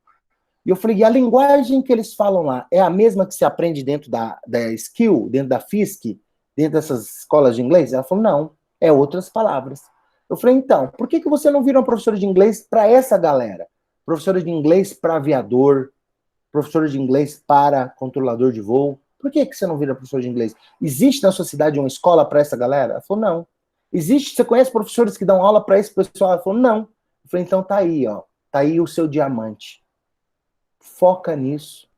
E eu falei, e a linguagem que eles falam lá é a mesma que se aprende dentro da Skill, dentro da FISC, dentro dessas escolas de inglês? Ela falou, não, é outras palavras. Eu falei, então, por que você não vira uma professora de inglês para essa galera? Professora de inglês para aviador, professora de inglês para controlador de voo. Por que você não vira professor de inglês? Existe na sua cidade uma escola para essa galera? Ela falou, não. Existe, você conhece professores que dão aula para esse pessoal? Ela falou, não. Eu falei, então tá aí, ó. Tá aí o seu diamante. Foca nisso.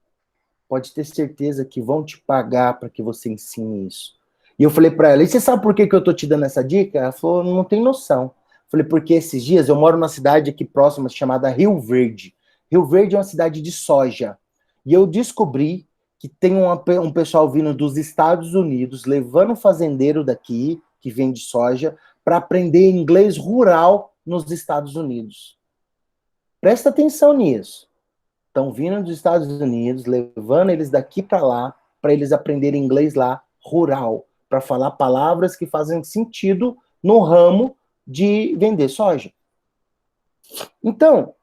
Pode ter certeza que vão te pagar para que você ensine isso. E eu falei para ela, e você sabe por que eu tô te dando essa dica? Ela falou, não tem noção. Eu falei, porque esses dias eu moro numa cidade aqui próxima chamada Rio Verde. Rio Verde é uma cidade de soja. E eu descobri que tem um pessoal vindo dos Estados Unidos, levando um fazendeiro daqui, que vende soja, para aprender inglês rural nos Estados Unidos. Presta atenção nisso. Estão vindo dos Estados Unidos, levando eles daqui para lá, para eles aprenderem inglês lá, rural, para falar palavras que fazem sentido no ramo de vender soja. Então,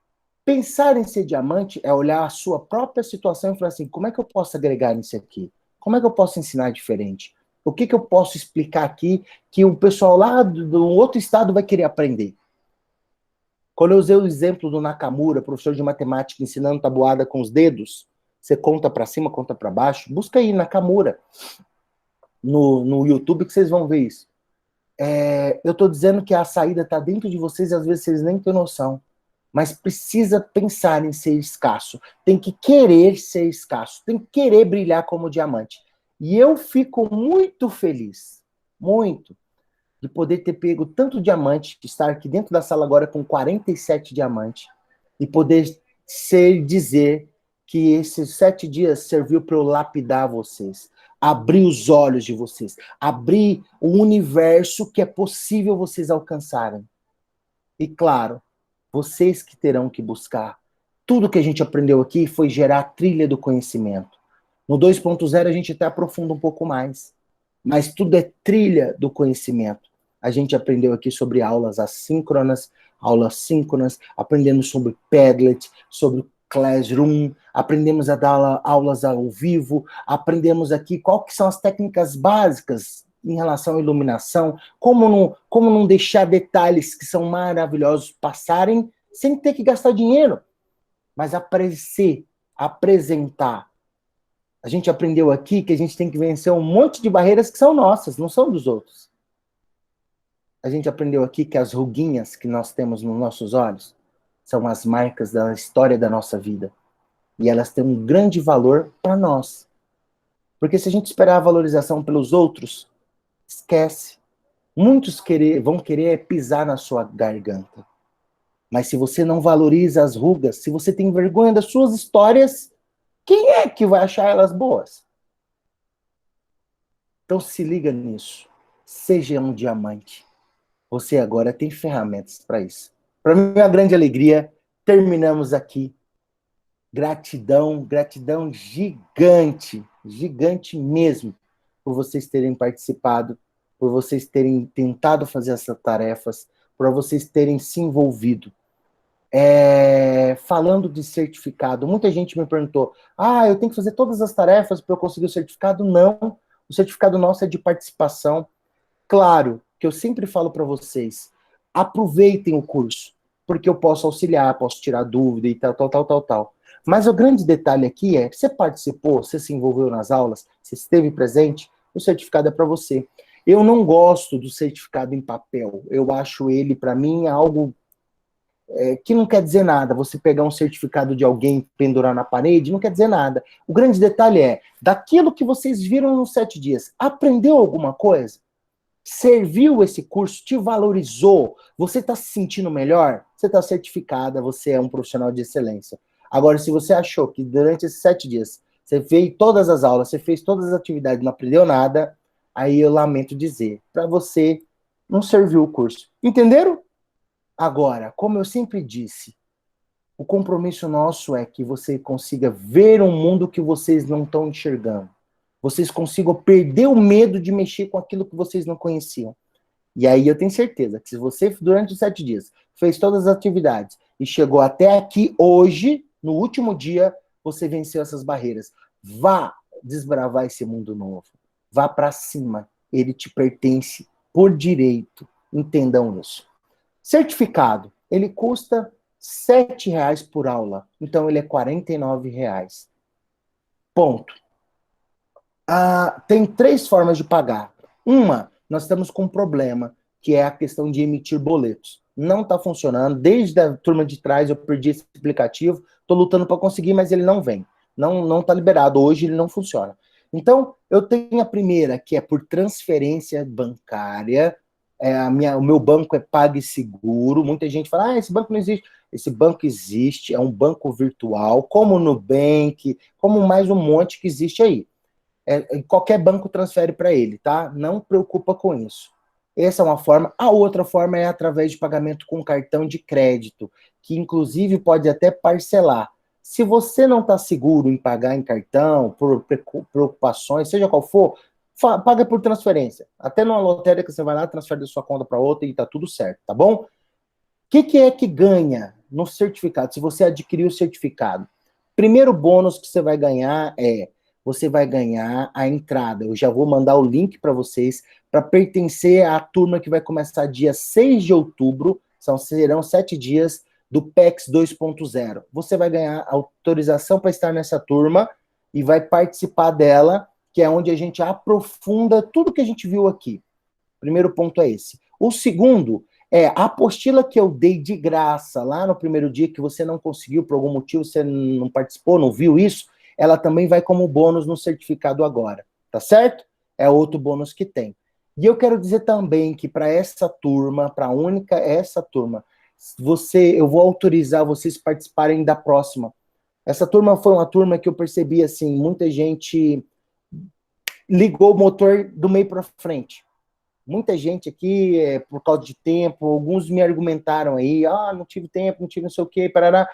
pensar em ser diamante é olhar a sua própria situação e falar assim, como é que eu posso agregar nisso aqui? Como é que eu posso ensinar diferente? O que eu posso explicar aqui que o pessoal lá do outro estado vai querer aprender? Quando eu usei o exemplo do Nakamura, professor de matemática, ensinando tabuada com os dedos, você conta para cima, conta para baixo, busca aí Nakamura no YouTube que vocês vão ver isso. Eu estou dizendo que a saída está dentro de vocês e às vezes vocês nem têm noção. Mas precisa pensar em ser escasso. Tem que querer ser escasso. Tem que querer brilhar como diamante. E eu fico muito feliz, muito, de poder ter pego tanto diamante, estar aqui dentro da sala agora com 47 diamantes. e poder dizer que esses 7 dias serviu para eu lapidar vocês, abrir os olhos de vocês, abrir o universo que é possível vocês alcançarem. E claro, vocês que terão que buscar. Tudo que a gente aprendeu aqui foi gerar a trilha do conhecimento. No 2.0 a gente até aprofunda um pouco mais, mas tudo é trilha do conhecimento. A gente aprendeu aqui sobre aulas assíncronas, aulas síncronas, aprendemos sobre Padlet, sobre Classroom, aprendemos a dar aulas ao vivo, aprendemos aqui qual que são as técnicas básicas em relação à iluminação, como não deixar detalhes que são maravilhosos passarem sem ter que gastar dinheiro, mas aparecer, apresentar. A gente aprendeu aqui que a gente tem que vencer um monte de barreiras que são nossas, não são dos outros. A gente aprendeu aqui que as ruguinhas que nós temos nos nossos olhos são as marcas da história da nossa vida. E elas têm um grande valor para nós. Porque se a gente esperar a valorização pelos outros, esquece. Muitos vão querer pisar na sua garganta. Mas se você não valoriza as rugas, se você tem vergonha das suas histórias, quem é que vai achar elas boas? Então se liga nisso. Seja um diamante. Você agora tem ferramentas para isso. Para mim é uma grande alegria. Terminamos aqui. Gratidão, gratidão gigante, gigante mesmo, por vocês terem participado, por vocês terem tentado fazer essas tarefas, por vocês terem se envolvido. Falando de certificado, muita gente me perguntou, eu tenho que fazer todas as tarefas para eu conseguir o certificado? Não, o certificado nosso é de participação. Claro, que eu sempre falo para vocês, aproveitem o curso, porque eu posso auxiliar, posso tirar dúvida e tal. Mas o grande detalhe aqui é, você participou, você se envolveu nas aulas, você esteve presente, o certificado é para você. Eu não gosto do certificado em papel, eu acho ele, para mim, algo que não quer dizer nada. Você pegar um certificado de alguém, pendurar na parede, não quer dizer nada. O grande detalhe é, daquilo que vocês viram nos 7 dias, aprendeu alguma coisa? Serviu esse curso? Te valorizou? Você está se sentindo melhor? Você está certificada, você é um profissional de excelência. Agora, se você achou que durante esses 7 dias você fez todas as aulas, você fez todas as atividades, não aprendeu nada, aí eu lamento dizer, para você não serviu o curso. Entenderam? Agora, como eu sempre disse, o compromisso nosso é que você consiga ver um mundo que vocês não estão enxergando. Vocês consigam perder o medo de mexer com aquilo que vocês não conheciam. E aí eu tenho certeza que se você, durante os 7 dias, fez todas as atividades e chegou até aqui hoje, no último dia, você venceu essas barreiras. Vá desbravar esse mundo novo. Vá para cima. Ele te pertence por direito. Entendam isso. Certificado. Ele custa R$ 7 por aula. Então ele é R$ 49. Ponto. Tem 3 formas de pagar. Uma, nós estamos com um problema, que é a questão de emitir boletos. Não está funcionando. Desde a turma de trás eu perdi esse aplicativo. Estou lutando para conseguir, mas ele não vem. Não está liberado. Hoje ele não funciona. Então, eu tenho a primeira, que é por transferência bancária. O meu banco é PagSeguro. Muita gente fala, esse banco não existe. Esse banco existe, é um banco virtual, como o Nubank, como mais um monte que existe aí. Qualquer banco transfere para ele, tá? Não preocupa com isso. Essa é uma forma. A outra forma é através de pagamento com cartão de crédito, que inclusive pode até parcelar. Se você não está seguro em pagar em cartão, por preocupações, seja qual for, paga por transferência. Até numa lotérica você vai lá, transfere da sua conta para outra e tá tudo certo, tá bom? O que é que ganha no certificado, se você adquirir o certificado? Primeiro bônus que você vai ganhar você vai ganhar a entrada. Eu já vou mandar o link para vocês, para pertencer à turma que vai começar dia 6 de outubro, serão 7 dias do PEX 2.0. Você vai ganhar autorização para estar nessa turma e vai participar dela, que é onde a gente aprofunda tudo que a gente viu aqui. Primeiro ponto é esse. O segundo a apostila que eu dei de graça lá no primeiro dia, que você não conseguiu por algum motivo, você não participou, não viu isso, ela também vai como bônus no certificado agora, tá certo? É outro bônus que tem. E eu quero dizer também que para essa turma, essa turma, eu vou autorizar vocês participarem da próxima. Essa turma foi uma turma que eu percebi, assim, muita gente ligou o motor do meio para frente. Muita gente aqui, por causa de tempo, alguns me argumentaram aí, não tive tempo, não tive não sei o quê, parará.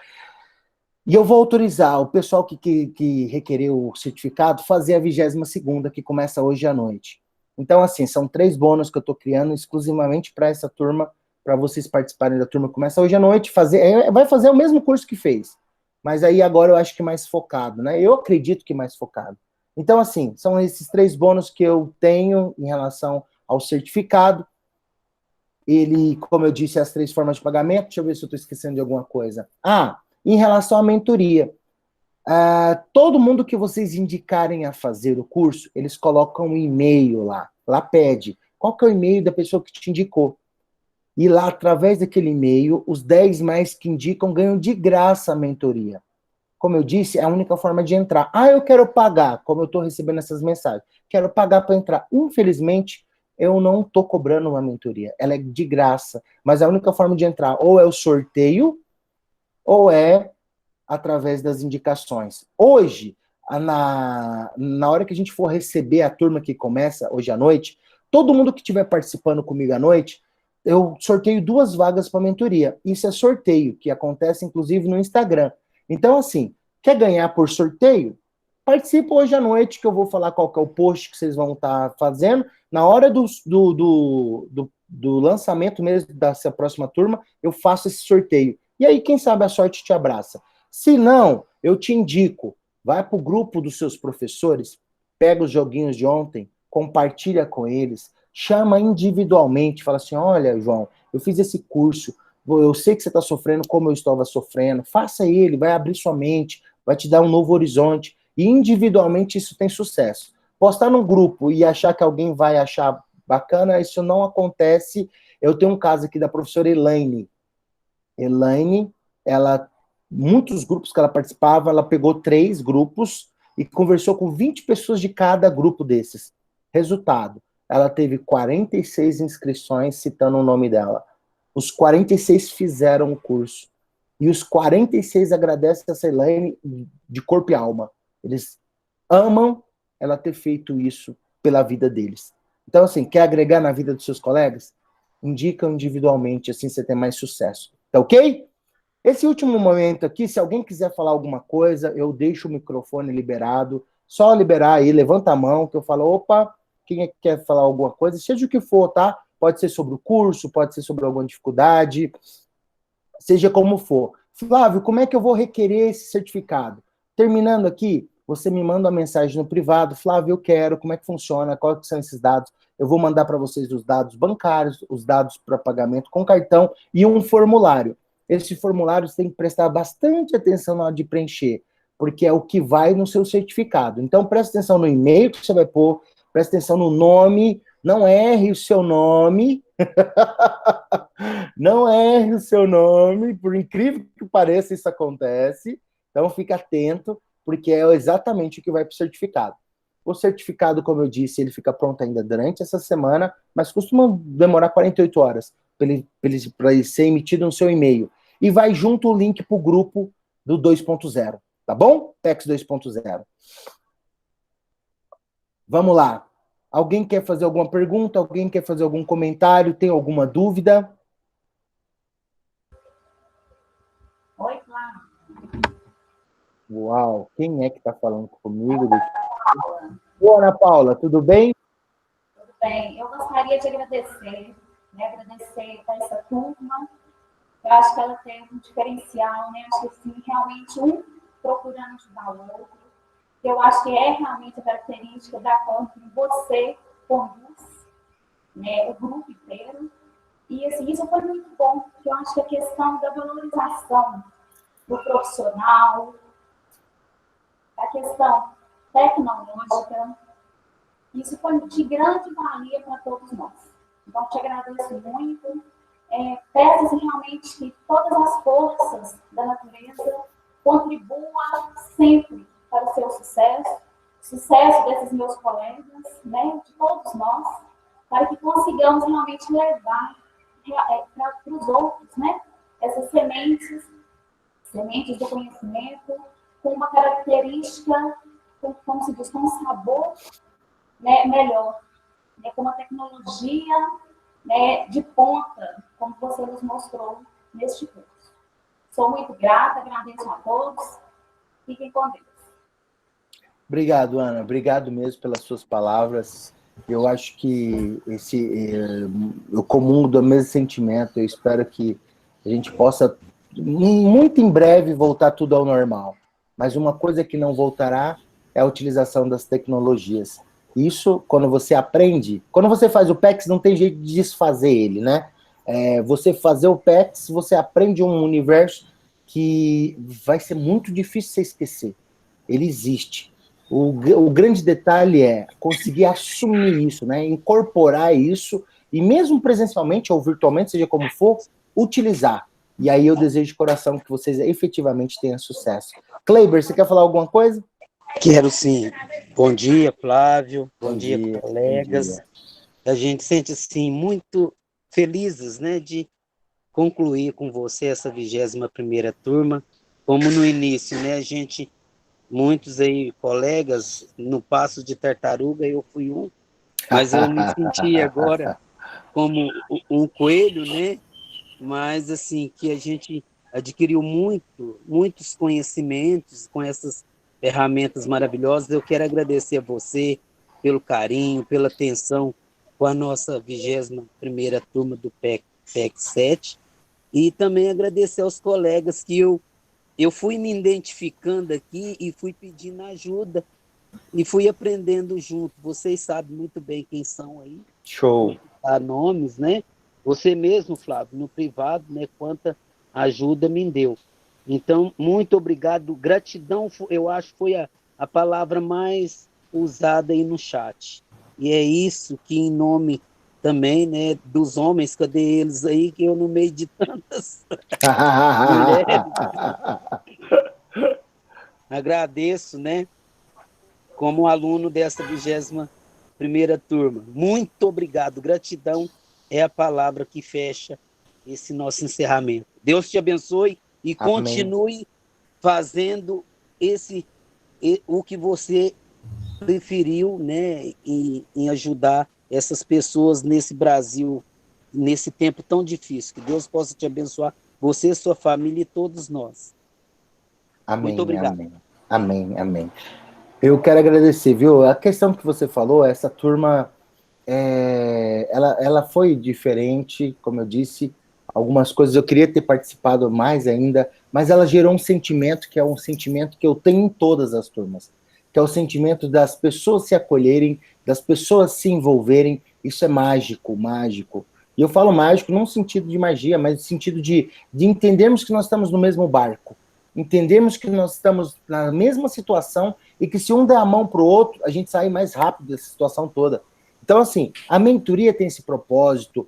E eu vou autorizar o pessoal que requereu o certificado fazer a 22ª, que começa hoje à noite. Então, assim, são 3 bônus que eu estou criando exclusivamente para essa turma, para vocês participarem da turma. Começa hoje à noite, vai fazer o mesmo curso que fez. Mas aí agora eu acho que mais focado, né? Eu acredito que mais focado. Então, assim, são esses 3 bônus que eu tenho em relação ao certificado. Ele, como eu disse, as 3 formas de pagamento. Deixa eu ver se eu estou esquecendo de alguma coisa. Em relação à mentoria, todo mundo que vocês indicarem a fazer o curso, eles colocam um e-mail lá. Lá pede. Qual que é o e-mail da pessoa que te indicou? E lá, através daquele e-mail, os 10 mais que indicam ganham de graça a mentoria. Como eu disse, é a única forma de entrar. Eu quero pagar, como eu estou recebendo essas mensagens. Quero pagar para entrar. Infelizmente, eu não estou cobrando uma mentoria. Ela é de graça. Mas a única forma de entrar ou é o sorteio, ou é através das indicações. Hoje, na hora que a gente for receber a turma que começa hoje à noite, todo mundo que estiver participando comigo à noite, eu sorteio 2 vagas para mentoria. Isso é sorteio, que acontece inclusive no Instagram. Então, assim, quer ganhar por sorteio? Participa hoje à noite, que eu vou falar qual que é o post que vocês vão estar fazendo. Na hora do lançamento mesmo dessa próxima turma, eu faço esse sorteio. E aí, quem sabe a sorte te abraça. Se não, eu te indico, vai para o grupo dos seus professores, pega os joguinhos de ontem, compartilha com eles, chama individualmente, fala assim, olha, João, eu fiz esse curso, eu sei que você está sofrendo como eu estava sofrendo, faça ele, vai abrir sua mente, vai te dar um novo horizonte, e individualmente isso tem sucesso. Postar num grupo e achar que alguém vai achar bacana, isso não acontece. Eu tenho um caso aqui da professora Elaine. Elaine, muitos grupos que ela participava, ela pegou 3 grupos e conversou com 20 pessoas de cada grupo desses. Resultado, ela teve 46 inscrições citando o nome dela. Os 46 fizeram o curso. E os 46 agradecem a Elaine de corpo e alma. Eles amam ela ter feito isso pela vida deles. Então, assim, quer agregar na vida dos seus colegas? Indica individualmente, assim você tem mais sucesso. Tá ok? Esse último momento aqui, se alguém quiser falar alguma coisa, eu deixo o microfone liberado. Só liberar aí, levanta a mão, que eu falo, opa, quem é que quer falar alguma coisa? Seja o que for, tá? Pode ser sobre o curso, pode ser sobre alguma dificuldade, seja como for. Flávio, como é que eu vou requerer esse certificado? Terminando aqui, você me manda uma mensagem no privado, Flávio, eu quero, como é que funciona, quais são esses dados? Eu vou mandar para vocês os dados bancários, os dados para pagamento com cartão e um formulário. Esse formulário você tem que prestar bastante atenção na hora de preencher, porque é o que vai no seu certificado. Então, presta atenção no e-mail que você vai pôr, presta atenção no nome, não erre o seu nome, não erre o seu nome, por incrível que pareça, isso acontece. Então, fica atento, porque é exatamente o que vai para o certificado. O certificado, como eu disse, ele fica pronto ainda durante essa semana, mas costuma demorar 48 horas para ele ser emitido no seu e-mail. E vai junto o link para o grupo do 2.0, tá bom? PEX 2.0. Vamos lá. Alguém quer fazer alguma pergunta? Alguém quer fazer algum comentário? Tem alguma dúvida?
Oi, Flávio.
Uau, quem é que está falando comigo? Boa, Ana Paula, tudo bem?
Tudo bem. Eu gostaria de agradecer, agradecer a essa turma. Eu acho que ela tem um diferencial, né? Acho que assim, realmente um procurando ajudar o outro. Eu acho que é realmente a característica da forma que você conduz, né, o grupo inteiro. E assim, isso foi muito bom, porque eu acho que a questão da valorização do profissional, a questão tecnológica, isso foi de grande valia para todos nós. Então, te agradeço muito. Peço realmente que todas as forças da natureza contribuam sempre para o seu sucesso desses meus colegas, né, de todos nós, para que consigamos realmente levar para os outros, né, sementes do conhecimento, com uma característica, como se diz, com um sabor, né, melhor, né, com uma tecnologia, né, de ponta, como você nos mostrou neste curso. Sou muito grata, agradeço a todos. Fiquem com Deus.
Obrigado, Ana. Obrigado mesmo pelas suas palavras. Eu acho que eu comungo do mesmo sentimento. Eu espero que a gente possa, muito em breve, voltar tudo ao normal. Mas uma coisa que não voltará é a utilização das tecnologias. Isso, quando você aprende, quando você faz o PEX, não tem jeito de desfazer ele, né? Você fazer o PEX, você aprende um universo que vai ser muito difícil você esquecer. Ele existe. O grande detalhe é conseguir assumir isso, né? Incorporar isso, e mesmo presencialmente ou virtualmente, seja como for, utilizar. E aí eu desejo de coração que vocês efetivamente tenham sucesso. Kleiber, você quer falar alguma coisa?
Quero sim. Bom dia, Flávio. Bom dia, colegas.
Bom dia.
A gente sente, assim, muito felizes, né, de concluir com você essa 21ª turma. Como no início, né, muitos aí, colegas, no Passo de Tartaruga, eu fui um, mas eu me senti agora como um coelho, né, mas, assim, que a gente adquiriu muitos conhecimentos com essas ferramentas maravilhosas. Eu quero agradecer a você pelo carinho, pela atenção com a nossa 21ª turma do PEC 7, e também agradecer aos colegas que eu fui me identificando aqui e fui pedindo ajuda e fui aprendendo junto. Vocês sabem muito bem quem são aí.
Show.
Dar nomes, né? Você mesmo, Flávio, no privado, né? Quanta ajuda me deu. Então, muito obrigado. Gratidão, eu acho que foi a palavra mais usada aí no chat. E é isso que, em nome também, né, dos homens, cadê eles aí, que eu no meio de tantas mulheres, agradeço, né, como aluno dessa 21ª turma. Muito obrigado. Gratidão é a palavra que fecha esse nosso encerramento. Deus te abençoe e
Amém.
Continue fazendo o que você preferiu, né, em ajudar essas pessoas nesse Brasil, nesse tempo tão difícil. Que Deus possa te abençoar, você, sua família e todos nós.
Amém,
muito obrigado.
Amém. Eu quero agradecer, viu? A questão que você falou, essa turma, ela foi diferente, como eu disse, algumas coisas eu queria ter participado mais ainda, mas ela gerou um sentimento que é um sentimento que eu tenho em todas as turmas, que é o sentimento das pessoas se acolherem, das pessoas se envolverem. Isso é mágico. E eu falo mágico não no sentido de magia, mas no sentido de entendermos que nós estamos no mesmo barco, entendermos que nós estamos na mesma situação e que se um der a mão para o outro, a gente sai mais rápido dessa situação toda. Então, assim, a mentoria tem esse propósito,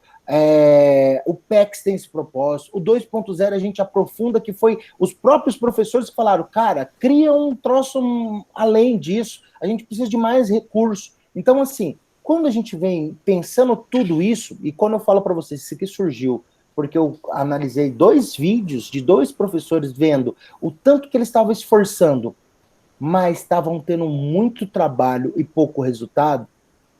o PEX tem esse propósito, o 2.0 a gente aprofunda, que foi os próprios professores que falaram, cara, cria um troço além disso, a gente precisa de mais recursos. Então, assim, quando a gente vem pensando tudo isso, e quando eu falo para vocês, isso aqui surgiu porque eu analisei 2 vídeos de 2 professores vendo o tanto que eles estavam esforçando, mas estavam tendo muito trabalho e pouco resultado.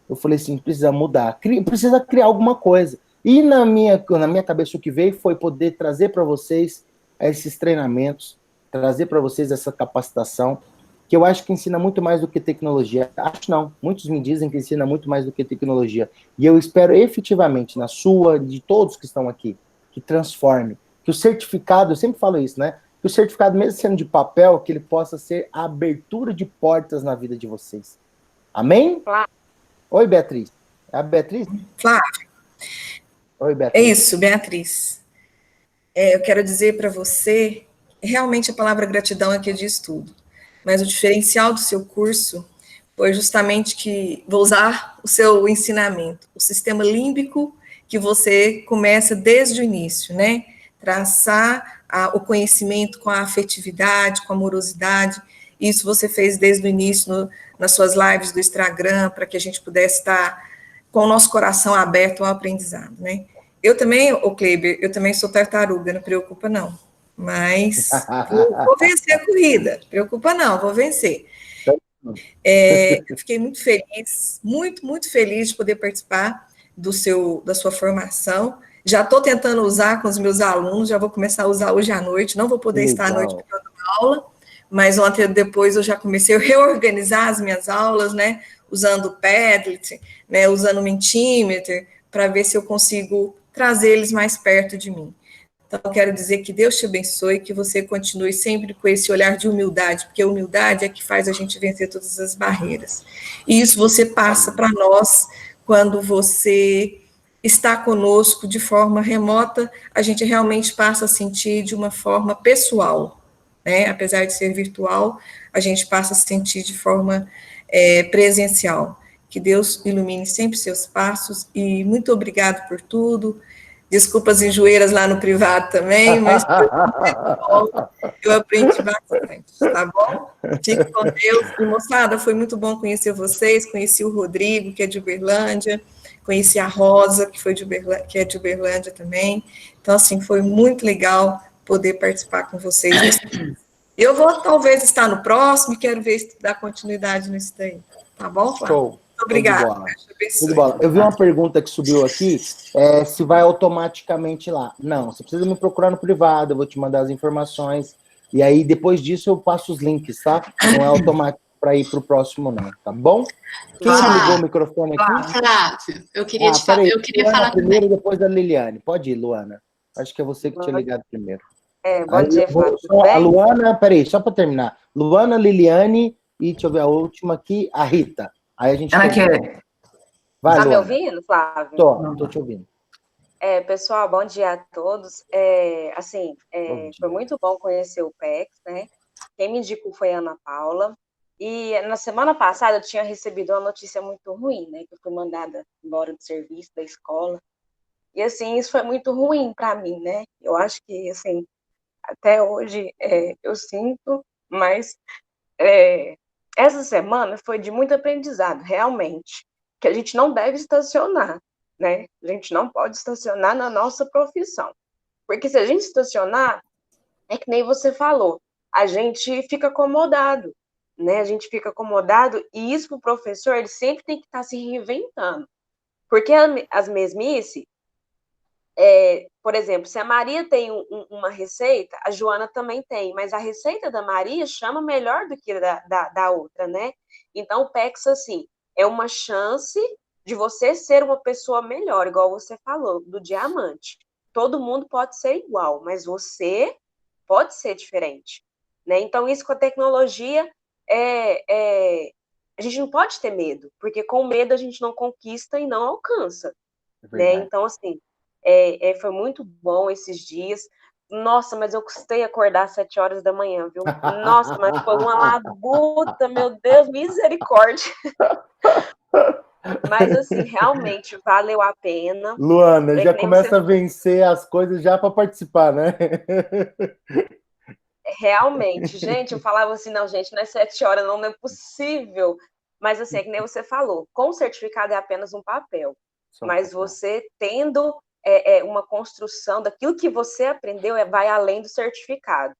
Eu falei assim, precisa mudar, precisa criar alguma coisa. E na minha cabeça o que veio foi poder trazer para vocês esses treinamentos, trazer para vocês essa capacitação, que eu acho que ensina muito mais do que tecnologia. Acho não, muitos me dizem que ensina muito mais do que tecnologia. E eu espero efetivamente, na sua, de todos que estão aqui, que transforme, que o certificado, eu sempre falo isso, né? Que o certificado, mesmo sendo de papel, que ele possa ser a abertura de portas na vida de vocês. Amém?
Flávio.
Oi, Beatriz. É a Beatriz?
Flávio.
Oi, Beatriz.
É isso, Beatriz. Eu quero dizer para você, realmente a palavra gratidão é que diz tudo. Mas o diferencial do seu curso foi justamente que, vou usar o seu ensinamento, o sistema límbico que você começa desde o início, né? Traçar o conhecimento com a afetividade, com a amorosidade. Isso você fez desde o início nas suas lives do Instagram, para que a gente pudesse estar com o nosso coração aberto ao aprendizado, né? Eu também, Kleiber, eu também sou tartaruga, não preocupa não. mas vou vencer a corrida. Preocupa não, vou vencer. Eu fiquei muito feliz, muito feliz de poder participar da sua formação. Já estou tentando usar com os meus alunos, já vou começar a usar hoje à noite, não vou poder estar à noite dando aula, mas ontem depois eu já comecei a reorganizar as minhas aulas, né, usando o Padlet, né, usando o Mentimeter, para ver se eu consigo trazer eles mais perto de mim. Então, eu quero dizer que Deus te abençoe, que você continue sempre com esse olhar de humildade, porque a humildade é que faz a gente vencer todas as barreiras. E isso você passa para nós quando você está conosco de forma remota, a gente realmente passa a sentir de uma forma pessoal, né? Apesar de ser virtual, a gente passa a sentir de forma presencial. Que Deus ilumine sempre seus passos e muito obrigado por tudo. Desculpa as enjoeiras lá no privado também, mas eu aprendi bastante, tá bom? Fique com Deus. E, moçada, foi muito bom conhecer vocês, conheci o Rodrigo, que é de Uberlândia, conheci a Rosa, que é de Uberlândia também. Então, assim, foi muito legal poder participar com vocês. Eu vou, talvez, estar no próximo e quero ver se dá continuidade nisso daí. Tá bom, Flávio?
Show.
Obrigada.
Eu vi uma pergunta que subiu aqui, se vai automaticamente lá. Não, você precisa me procurar no privado, eu vou te mandar as informações, e aí depois disso eu passo os links, tá? Não é automático para ir para o próximo, não, tá bom? Quem ligou o microfone aqui?
Flávio, eu queria falar
primeiro,
também.
depois da Liliane. Pode ir, Luana. Acho que é você que tinha ligado primeiro.
Bom dia, Flávio.
A Luana, peraí, só para terminar. Luana, Liliane e deixa eu ver a última aqui, a Rita. Aí a gente.
Ela quer.
Vai,
tá
Luana.
me ouvindo, Flávio?
Tô te ouvindo.
Pessoal, bom dia a todos. Foi muito bom conhecer o PEX, né? Quem me indicou foi a Ana Paula. E na semana passada eu tinha recebido uma notícia muito ruim, né? Que eu fui mandada embora do serviço, da escola. E, assim, isso foi muito ruim para mim, né? Eu acho que, assim, até hoje eu sinto, mas essa semana foi de muito aprendizado, realmente, que a gente não deve estacionar, né? A gente não pode estacionar na nossa profissão, porque se a gente estacionar, é que nem você falou, a gente fica acomodado, né? A gente fica acomodado e isso para o professor, ele sempre tem que estar se reinventando, porque as mesmices, por exemplo, se a Maria tem uma receita, a Joana também tem, mas a receita da Maria chama melhor do que da outra, né? Então, o PEX, assim, é uma chance de você ser uma pessoa melhor, igual você falou, do diamante. Todo mundo pode ser igual, mas você pode ser diferente, né? Então, isso com a tecnologia, a gente não pode ter medo, porque com medo a gente não conquista e não alcança, né? Então, assim, foi muito bom esses dias. Nossa, mas eu custei acordar às 7 horas da manhã, viu? Nossa, mas foi uma labuta, meu Deus, misericórdia. Mas, assim, realmente valeu a pena.
Luana, já começa a vencer as coisas já para participar, né?
Realmente, gente, eu falava assim, não, gente, não é 7 horas, não é possível. Mas, assim, é que nem você falou, com o certificado é apenas um papel. Mas você tendo uma construção daquilo que você aprendeu vai além do certificado,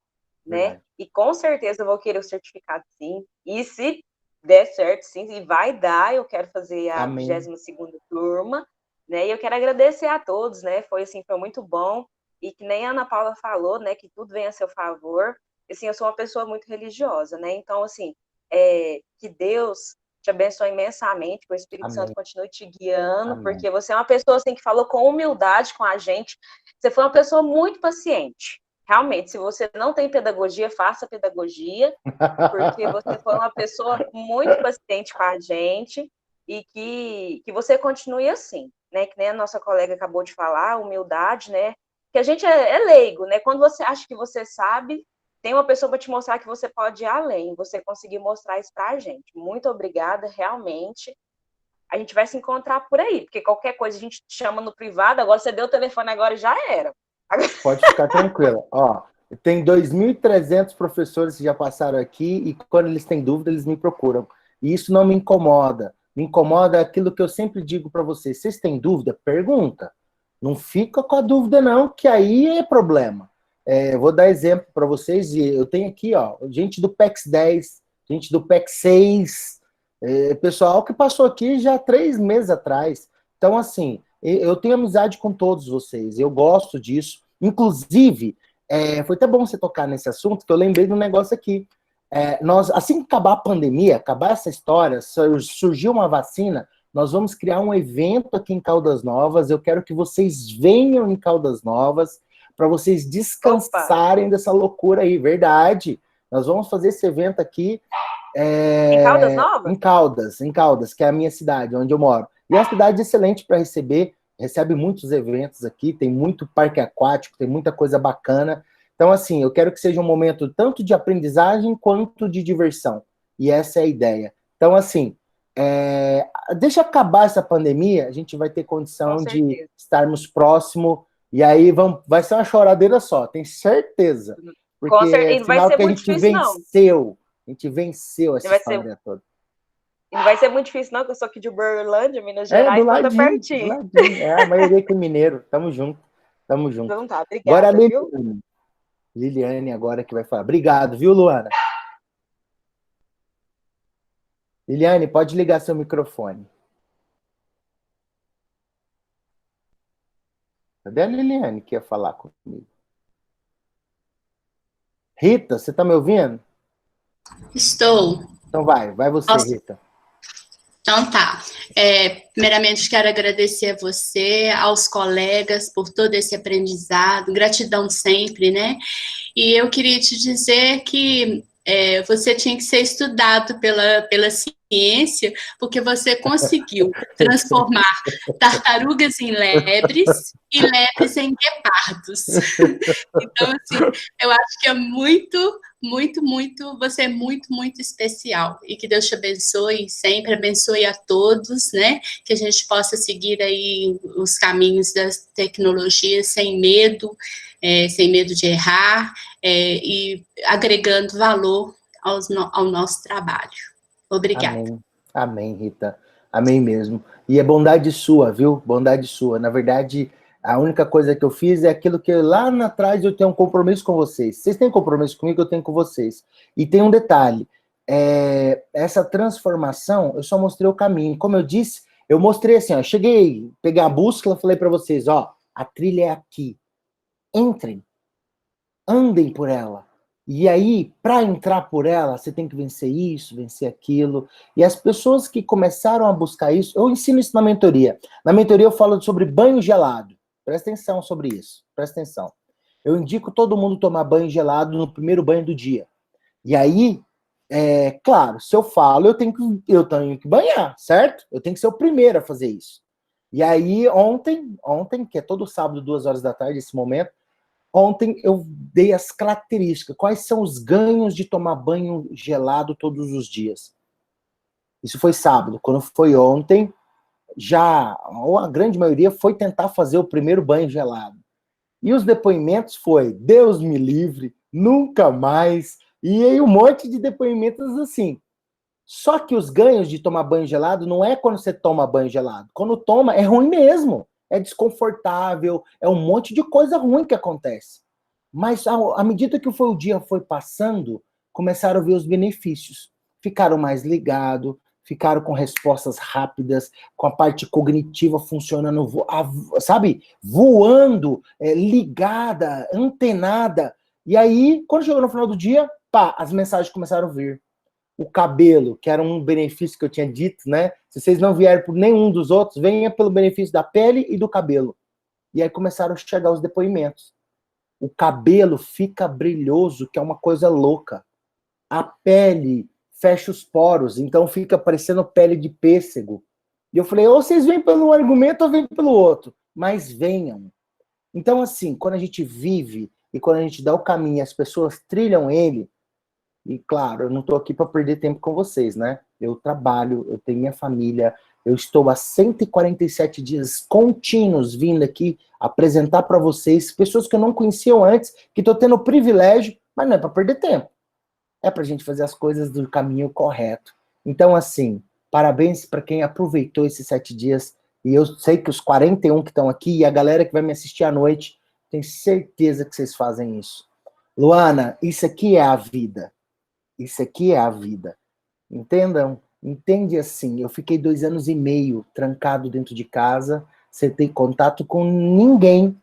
né? Verdade. E com certeza eu vou querer o certificado, sim. E se der certo, sim, e vai dar, eu quero fazer a 22ª turma, né? E eu quero agradecer a todos, né? Foi muito bom. E que nem a Ana Paula falou, né? Que tudo vem a seu favor. Assim, eu sou uma pessoa muito religiosa, né? Então, assim, que Deus te abençoe imensamente, que o Espírito Santo continue te guiando, porque você é uma pessoa assim, que falou com humildade com a gente, você foi uma pessoa muito paciente, realmente, se você não tem pedagogia, faça pedagogia, porque você foi uma pessoa muito paciente com a gente, e que você continue assim, né, que nem a nossa colega acabou de falar, humildade, né, que a gente é leigo, né, quando você acha que você sabe, tem uma pessoa para te mostrar que você pode ir além, você conseguir mostrar isso para a gente. Muito obrigada, realmente. A gente vai se encontrar por aí, porque qualquer coisa a gente te chama no privado, agora você deu o telefone agora e já era.
Pode ficar tranquila. Ó, tem 2.300 professores que já passaram aqui e quando eles têm dúvida, eles me procuram. E isso não me incomoda. Me incomoda aquilo que eu sempre digo para vocês. Vocês têm dúvida? Pergunta. Não fica com a dúvida não, que aí é problema. vou dar exemplo para vocês, e eu tenho aqui, ó, gente do PEX 10, gente do PEX 6, pessoal que passou aqui já 3 meses atrás. Então, assim, eu tenho amizade com todos vocês, eu gosto disso. Inclusive, foi até bom você tocar nesse assunto, que eu lembrei de um negócio aqui. Nós, assim que acabar a pandemia, acabar essa história, surgiu uma vacina, nós vamos criar um evento aqui em Caldas Novas. Eu quero que vocês venham em Caldas Novas para vocês descansarem dessa loucura aí, verdade. Nós vamos fazer esse evento aqui
em Caldas Novas?
Em Caldas, que é a minha cidade, onde eu moro. E é uma cidade excelente para receber, recebe muitos eventos aqui, tem muito parque aquático, tem muita coisa bacana. Então, assim, eu quero que seja um momento tanto de aprendizagem quanto de diversão. E essa é a ideia. Então, assim, deixa acabar essa pandemia, a gente vai ter condição de estarmos próximos, e aí vai ser uma choradeira só, tenho certeza. Porque é sinal que a gente venceu. A gente venceu essa história toda.
Não vai ser muito difícil, não, que eu sou aqui de Uberlândia, Minas Gerais,
do ladinho,
pertinho.
Do ladinho. A maioria aqui é mineiro. Tamo junto.
Então tá, obrigada.
Agora, Liliane agora que vai falar. Obrigado, viu, Luana? Liliane, pode ligar seu microfone. Cadê a Liliane que ia falar comigo? Rita, você tá me ouvindo?
Estou.
Então vai você, Rita.
Então tá. Primeiramente, quero agradecer a você, aos colegas, por todo esse aprendizado. Gratidão sempre, né? E eu queria te dizer que você tinha que ser estudado pela ciência, porque você conseguiu transformar tartarugas em lebres e lebres em guepardos. Então, assim, eu acho que é muito, muito, muito, você é muito, muito especial. E que Deus te abençoe, sempre abençoe a todos, né? Que a gente possa seguir aí os caminhos das tecnologias sem medo de errar, e agregando valor ao nosso trabalho. Obrigada.
Amém, Rita. Amém mesmo. E é bondade sua, viu? Bondade sua. Na verdade, a única coisa que eu fiz é aquilo que lá atrás eu tenho um compromisso com vocês. Vocês têm compromisso comigo, eu tenho com vocês. E tem um detalhe. Essa transformação, eu só mostrei o caminho. Como eu disse, eu mostrei assim, ó, cheguei, peguei a bússola, falei para vocês, ó, a trilha é aqui. Entrem. Andem por ela. E aí, para entrar por ela, você tem que vencer isso, vencer aquilo. E as pessoas que começaram a buscar isso, eu ensino isso na mentoria. Na mentoria eu falo sobre banho gelado. Presta atenção sobre isso. Presta atenção. Eu indico todo mundo tomar banho gelado no primeiro banho do dia. E aí, claro, se eu falo, eu tenho que banhar, certo? Eu tenho que ser o primeiro a fazer isso. E aí, ontem, que é todo sábado, 2 horas da tarde, esse momento, ontem eu dei as características. Quais são os ganhos de tomar banho gelado todos os dias? Isso foi sábado. Quando foi ontem, ou a grande maioria foi tentar fazer o primeiro banho gelado. E os depoimentos foi, Deus me livre, nunca mais. E aí um monte de depoimentos assim. Só que os ganhos de tomar banho gelado não é quando você toma banho gelado. Quando toma, é ruim mesmo. É desconfortável, é um monte de coisa ruim que acontece. Mas à medida que o dia foi passando, começaram a ver os benefícios. Ficaram mais ligados, ficaram com respostas rápidas, com a parte cognitiva funcionando, sabe? Voando, ligada, antenada. E aí, quando chegou no final do dia, as mensagens começaram a vir. O cabelo, que era um benefício que eu tinha dito, né? Se vocês não vierem por nenhum dos outros, venha pelo benefício da pele e do cabelo. E aí começaram a chegar os depoimentos. O cabelo fica brilhoso, que é uma coisa louca. A pele fecha os poros, então fica parecendo pele de pêssego. E eu falei, ou vocês vêm pelo argumento ou vêm pelo outro. Mas venham. Então, assim, quando a gente vive e quando a gente dá o caminho e as pessoas trilham ele, e claro, eu não estou aqui para perder tempo com vocês, né? Eu trabalho, eu tenho minha família, eu estou há 147 dias contínuos vindo aqui apresentar para vocês pessoas que eu não conhecia antes, que estou tendo o privilégio, mas não é para perder tempo. É para a gente fazer as coisas do caminho correto. Então, assim, parabéns para quem aproveitou esses 7 dias. E eu sei que os 41 que estão aqui e a galera que vai me assistir à noite Tenho certeza que vocês fazem isso. Luana, isso aqui é a vida. Isso aqui é a vida. Entendam? Entende assim. Eu fiquei 2 anos e meio trancado dentro de casa, sem ter contato com ninguém.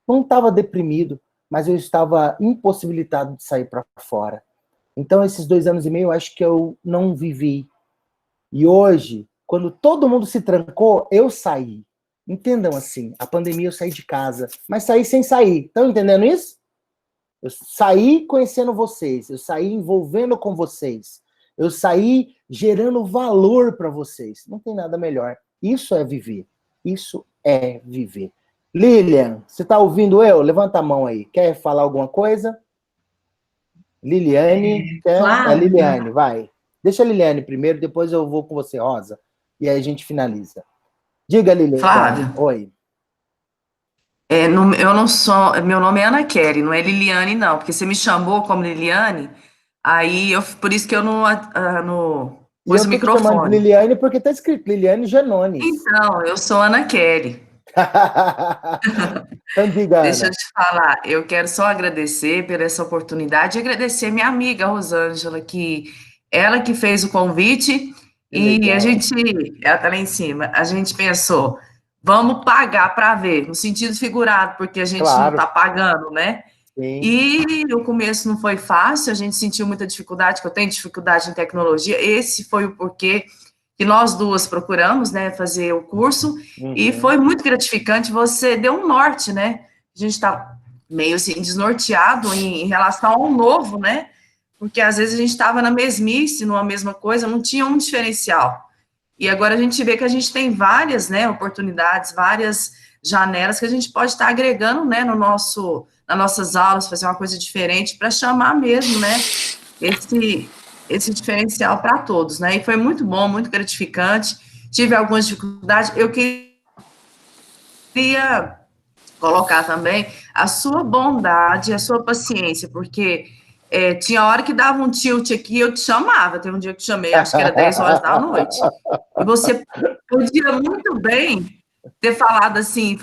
Não estava deprimido, mas eu estava impossibilitado de sair para fora. Então, esses 2 anos e meio, eu acho que eu não vivi. E hoje, quando todo mundo se trancou, eu saí. Entendam assim, a pandemia eu saí de casa, mas saí sem sair. Estão entendendo isso? Eu saí conhecendo vocês, eu saí envolvendo com vocês, eu saí gerando valor para vocês. Não tem nada melhor. Isso é viver. Isso é viver. Lilian, você está ouvindo eu? Levanta a mão aí. Quer falar alguma coisa? Liliane,
Claro.
É Liliane, vai. Deixa a Liliane primeiro, depois eu vou com você, Rosa. E aí a gente finaliza. Diga, Liliane.
Flávio.
Oi.
Eu não sou... Meu nome é Ana Kelly, não é Liliane, não. Porque você me chamou como Liliane, aí por isso que eu não pus o
Eu tô te chamando de
microfone.
Liliane porque tá escrito Liliane Janones.
Então, eu sou Ana Kelly.
Então diga,
Deixa
Ana.
eu te falar, eu quero só agradecer por essa oportunidade e agradecer minha amiga Rosângela, ela que fez o convite e
legal.
ela tá lá em cima, a gente pensou, vamos pagar para ver, no sentido figurado, porque a gente não está pagando, né?
Sim.
E o começo não foi fácil, a gente sentiu muita dificuldade, que eu tenho dificuldade em tecnologia, esse foi o porquê que nós duas procuramos, né, fazer o curso, e foi muito gratificante, você deu um norte, né, a gente está meio assim, desnorteado em relação ao novo, né, porque às vezes a gente estava na mesmice, numa mesma coisa, não tinha um diferencial, e agora a gente vê que a gente tem várias, né, oportunidades, várias janelas que a gente pode estar agregando, né, nas nossas aulas, fazer uma coisa diferente, para chamar mesmo, né, esse diferencial para todos, né? E foi muito bom, muito gratificante. Tive algumas dificuldades. Eu queria colocar também a sua bondade, a sua paciência, porque tinha hora que dava um tilt aqui, eu te chamava. Tem um dia que te chamei, acho que era 10 horas da noite. E você podia muito bem ter falado assim,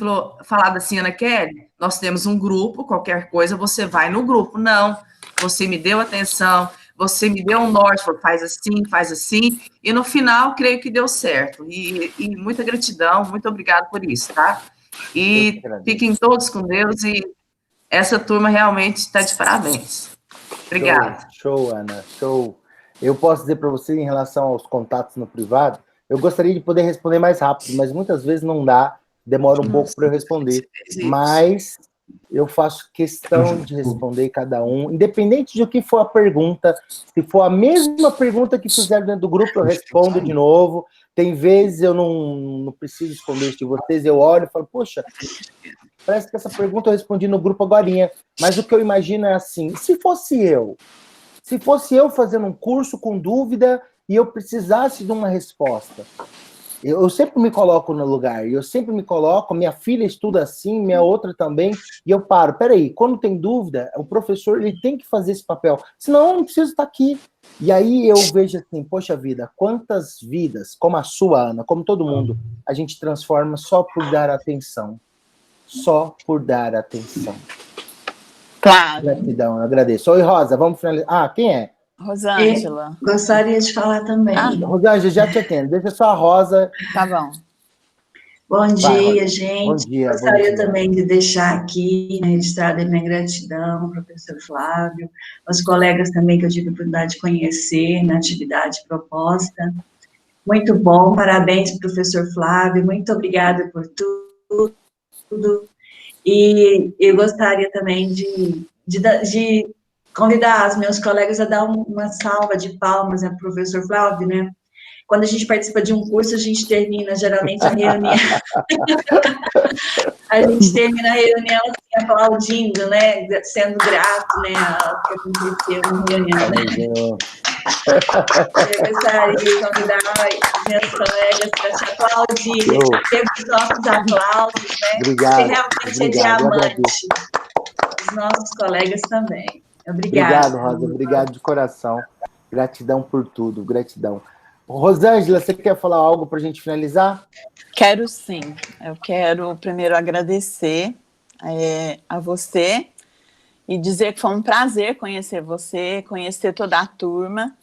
Ana Kelly, nós temos um grupo, qualquer coisa, você vai no grupo. Não, você me deu atenção, você me deu um norte, falou, faz assim, e no final, creio que deu certo, e muita gratidão, muito obrigado por isso, tá? E fiquem todos com Deus, e essa turma realmente está de parabéns. Obrigada.
Show, Ana, show. Eu posso dizer para você, em relação aos contatos no privado, eu gostaria de poder responder mais rápido, mas muitas vezes não dá, demora um pouco para eu responder, mas eu faço questão de responder cada um, independente de o que for a pergunta. Se for a mesma pergunta que fizeram dentro do grupo, eu respondo de novo. Tem vezes eu não preciso responder de vocês, eu olho e falo, poxa, parece que essa pergunta eu respondi no grupo agorinha, mas o que eu imagino é assim, se fosse eu fazendo um curso com dúvida e eu precisasse de uma resposta, eu sempre me coloco no lugar, eu sempre me coloco, minha filha estuda assim, minha outra também, e eu paro, peraí, quando tem dúvida, o professor ele tem que fazer esse papel, senão eu não preciso estar aqui. E aí eu vejo assim, poxa vida, quantas vidas, como a sua, Ana, como todo mundo, a gente transforma só por dar atenção. Só por dar atenção.
Claro.
Gratidão, eu agradeço. Oi, Rosa, vamos finalizar. Quem é?
Rosângela.
Gostaria de falar também.
Rosângela, já te atendo. Deixa só a Rosa.
Tá bom.
Bom dia, gente.
Bom dia.
Gostaria também de deixar aqui, registrada a minha gratidão ao professor Flávio, aos colegas também que eu tive a oportunidade de conhecer na atividade proposta. Muito bom, parabéns, professor Flávio, muito obrigada por tudo. E eu gostaria também de convidar os meus colegas a dar uma salva de palmas ao professor Flávio, né? Quando a gente participa de um curso, a gente termina, geralmente, a reunião. A gente termina a reunião assim, aplaudindo, né? Sendo grato, né? Ao que aconteceu na reunião, né? Eu gostaria de convidar meus colegas para te aplaudir, ter os nossos aplausos, né?
Obrigado.
Você realmente é diamante. Os nossos colegas também.
Obrigado, Rosa. Obrigado de coração. Gratidão por tudo. Gratidão. Rosângela, você quer falar algo para a gente finalizar?
Quero sim. Eu quero primeiro agradecer a você e dizer que foi um prazer conhecer você, conhecer toda a turma,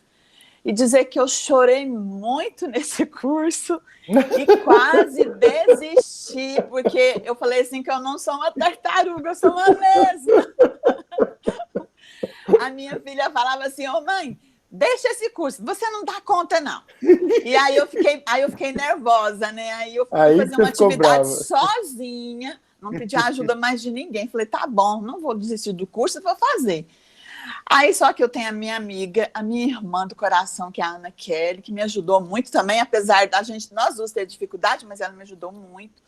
e dizer que eu chorei muito nesse curso e quase desisti, porque eu falei assim que eu não sou uma tartaruga, eu sou uma lesma. A minha filha falava assim, ô mãe, deixa esse curso, você não dá conta não. E aí eu fiquei nervosa, né? Aí eu fui fazer uma atividade sozinha, não pedi ajuda mais de ninguém. Falei, tá bom, não vou desistir do curso, vou fazer. Aí só que eu tenho a minha amiga, a minha irmã do coração, que é a Ana Kelly, que me ajudou muito também, apesar da gente, nós duas ter dificuldade, mas ela me ajudou muito.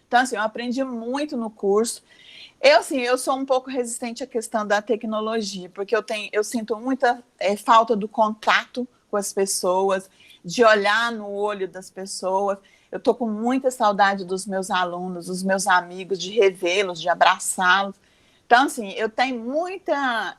Então, assim, eu aprendi muito no curso. Eu sou um pouco resistente à questão da tecnologia, porque eu sinto muita falta do contato com as pessoas, de olhar no olho das pessoas. Eu estou com muita saudade dos meus alunos, dos meus amigos, de revê-los, de abraçá-los. Então, assim, eu tenho muita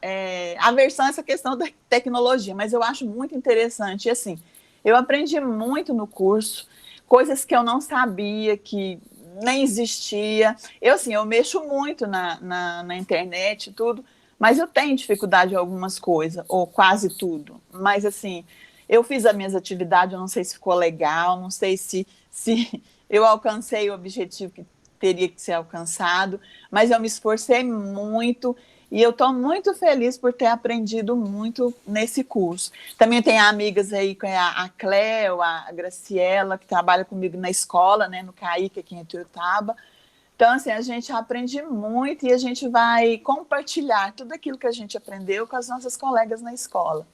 aversão a essa questão da tecnologia, mas eu acho muito interessante. E, assim, eu aprendi muito no curso, coisas que eu não sabia, que nem existia. Eu mexo muito na internet e tudo, mas eu tenho dificuldade em algumas coisas, ou quase tudo. Mas, assim, eu fiz as minhas atividades, eu não sei se ficou legal, não sei se eu alcancei o objetivo que teria que ser alcançado, mas eu me esforcei muito e eu estou muito feliz por ter aprendido muito nesse curso. Também tem amigas aí, que é a Cleo, a Graciela, que trabalha comigo na escola, né, no CAIC, aqui em Ituiutaba. Então, assim, a gente aprende muito e a gente vai compartilhar tudo aquilo que a gente aprendeu com as nossas colegas na escola.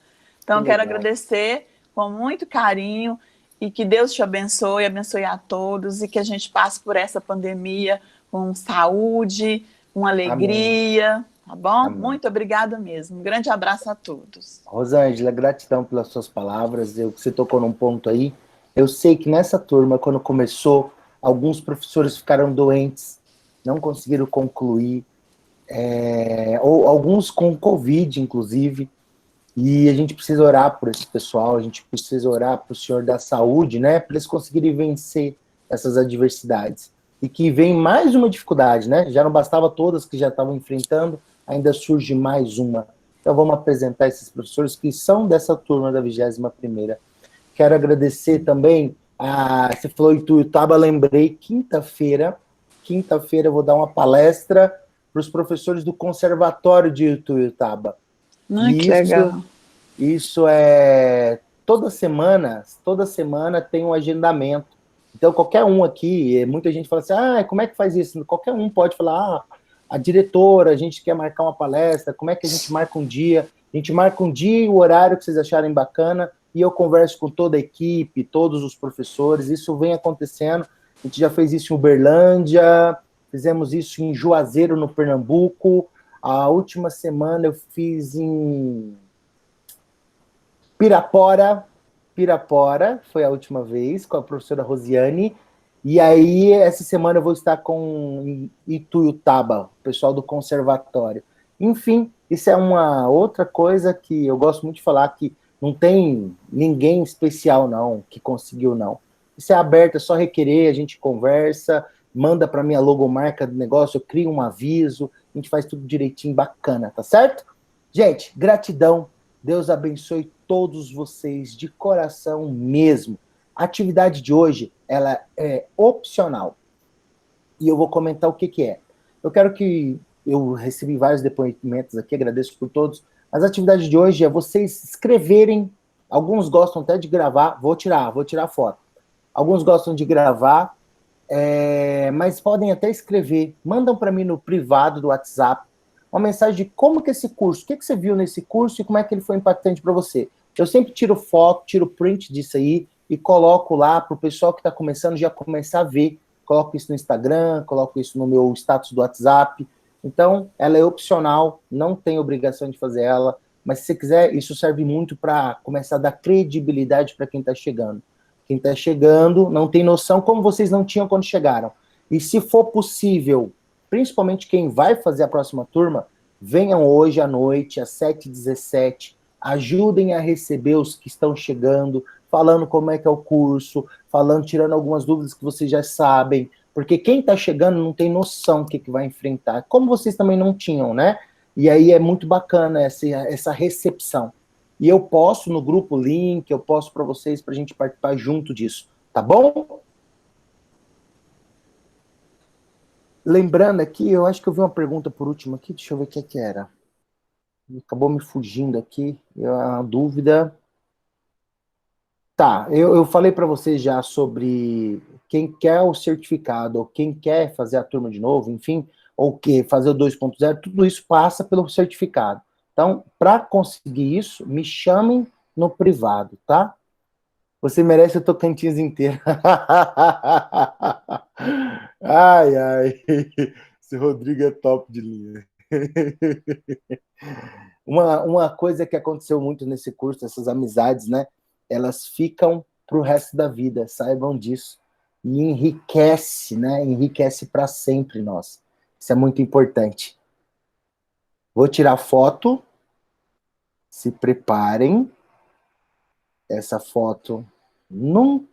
Então, quero agradecer com muito carinho e que Deus te abençoe a todos, e que a gente passe por essa pandemia com saúde, com alegria, amém. Tá bom? Amém. Muito obrigada mesmo. Um grande abraço a todos.
Rosângela, gratidão pelas suas palavras. Você tocou num ponto aí. Eu sei que nessa turma, quando começou, alguns professores ficaram doentes, não conseguiram concluir, ou alguns com Covid, inclusive. E a gente precisa orar por esse pessoal, a gente precisa orar para o Senhor da saúde, né? Para eles conseguirem vencer essas adversidades. E que vem mais uma dificuldade, né? Já não bastava todas que já estavam enfrentando, ainda surge mais uma. Então vamos apresentar esses professores que são dessa turma da 21ª. Quero agradecer também, você falou Ituiutaba, lembrei, quinta-feira eu vou dar uma palestra para os professores do Conservatório de Ituiutaba.
Que legal.
Isso é toda semana tem um agendamento. Então, qualquer um aqui, muita gente fala assim, como é que faz isso? Qualquer um pode falar, a diretora, a gente quer marcar uma palestra, como é que a gente marca um dia? A gente marca um dia e o horário que vocês acharem bacana, e eu converso com toda a equipe, todos os professores, isso vem acontecendo. A gente já fez isso em Uberlândia, fizemos isso em Juazeiro, no Pernambuco. A última semana eu fiz em Pirapora, foi a última vez, com a professora Rosiane. E aí, essa semana eu vou estar com Ituiutaba, o pessoal do conservatório. Enfim, isso é uma outra coisa que eu gosto muito de falar, que não tem ninguém especial, não, que conseguiu, não. Isso é aberto, é só requerer, a gente conversa, manda para mim a logomarca do negócio, eu crio um aviso, a gente faz tudo direitinho, bacana, tá certo? Gente, gratidão, Deus abençoe todos vocês de coração mesmo. A atividade de hoje, ela é opcional. E eu vou comentar o que é. Eu recebi vários depoimentos aqui, agradeço por todos. Mas a atividade de hoje é vocês escreverem, alguns gostam até de gravar, vou tirar foto. Alguns gostam de gravar, mas podem até escrever. Mandam para mim no privado do WhatsApp uma mensagem de como que esse curso, o que você viu nesse curso e como é que ele foi impactante para você. Eu sempre tiro foto, tiro print disso aí e coloco lá para o pessoal que está começando já começar a ver. Coloco isso no Instagram, coloco isso no meu status do WhatsApp. Então, ela é opcional, não tem obrigação de fazer ela, mas se você quiser, isso serve muito para começar a dar credibilidade para quem está chegando. Quem está chegando não tem noção como vocês não tinham quando chegaram. E se for possível, principalmente quem vai fazer a próxima turma, venham hoje à noite, às 7h17, ajudem a receber os que estão chegando, falando como é que é o curso, tirando algumas dúvidas que vocês já sabem, Porque quem está chegando não tem noção do que vai enfrentar, como vocês também não tinham, né? E aí é muito bacana essa recepção. E eu posto no grupo o link, eu posto para vocês, para a gente participar junto disso, tá bom? Lembrando aqui, eu acho que eu vi uma pergunta por último aqui, deixa eu ver o que era. Acabou me fugindo aqui, a dúvida... Tá, eu falei para vocês já sobre quem quer o certificado, ou quem quer fazer a turma de novo, enfim, ou que fazer o 2.0, tudo isso passa pelo certificado. Então, para conseguir isso, me chamem no privado, tá? Você merece o Tocantins inteiro. Ai, ai. Esse Rodrigo é top de linha. Uma coisa que aconteceu muito nesse curso, essas amizades, né? Elas ficam para o resto da vida, saibam disso. E enriquece, né? Enriquece para sempre nós. Isso é muito importante. Vou tirar foto. Se preparem. Essa foto nunca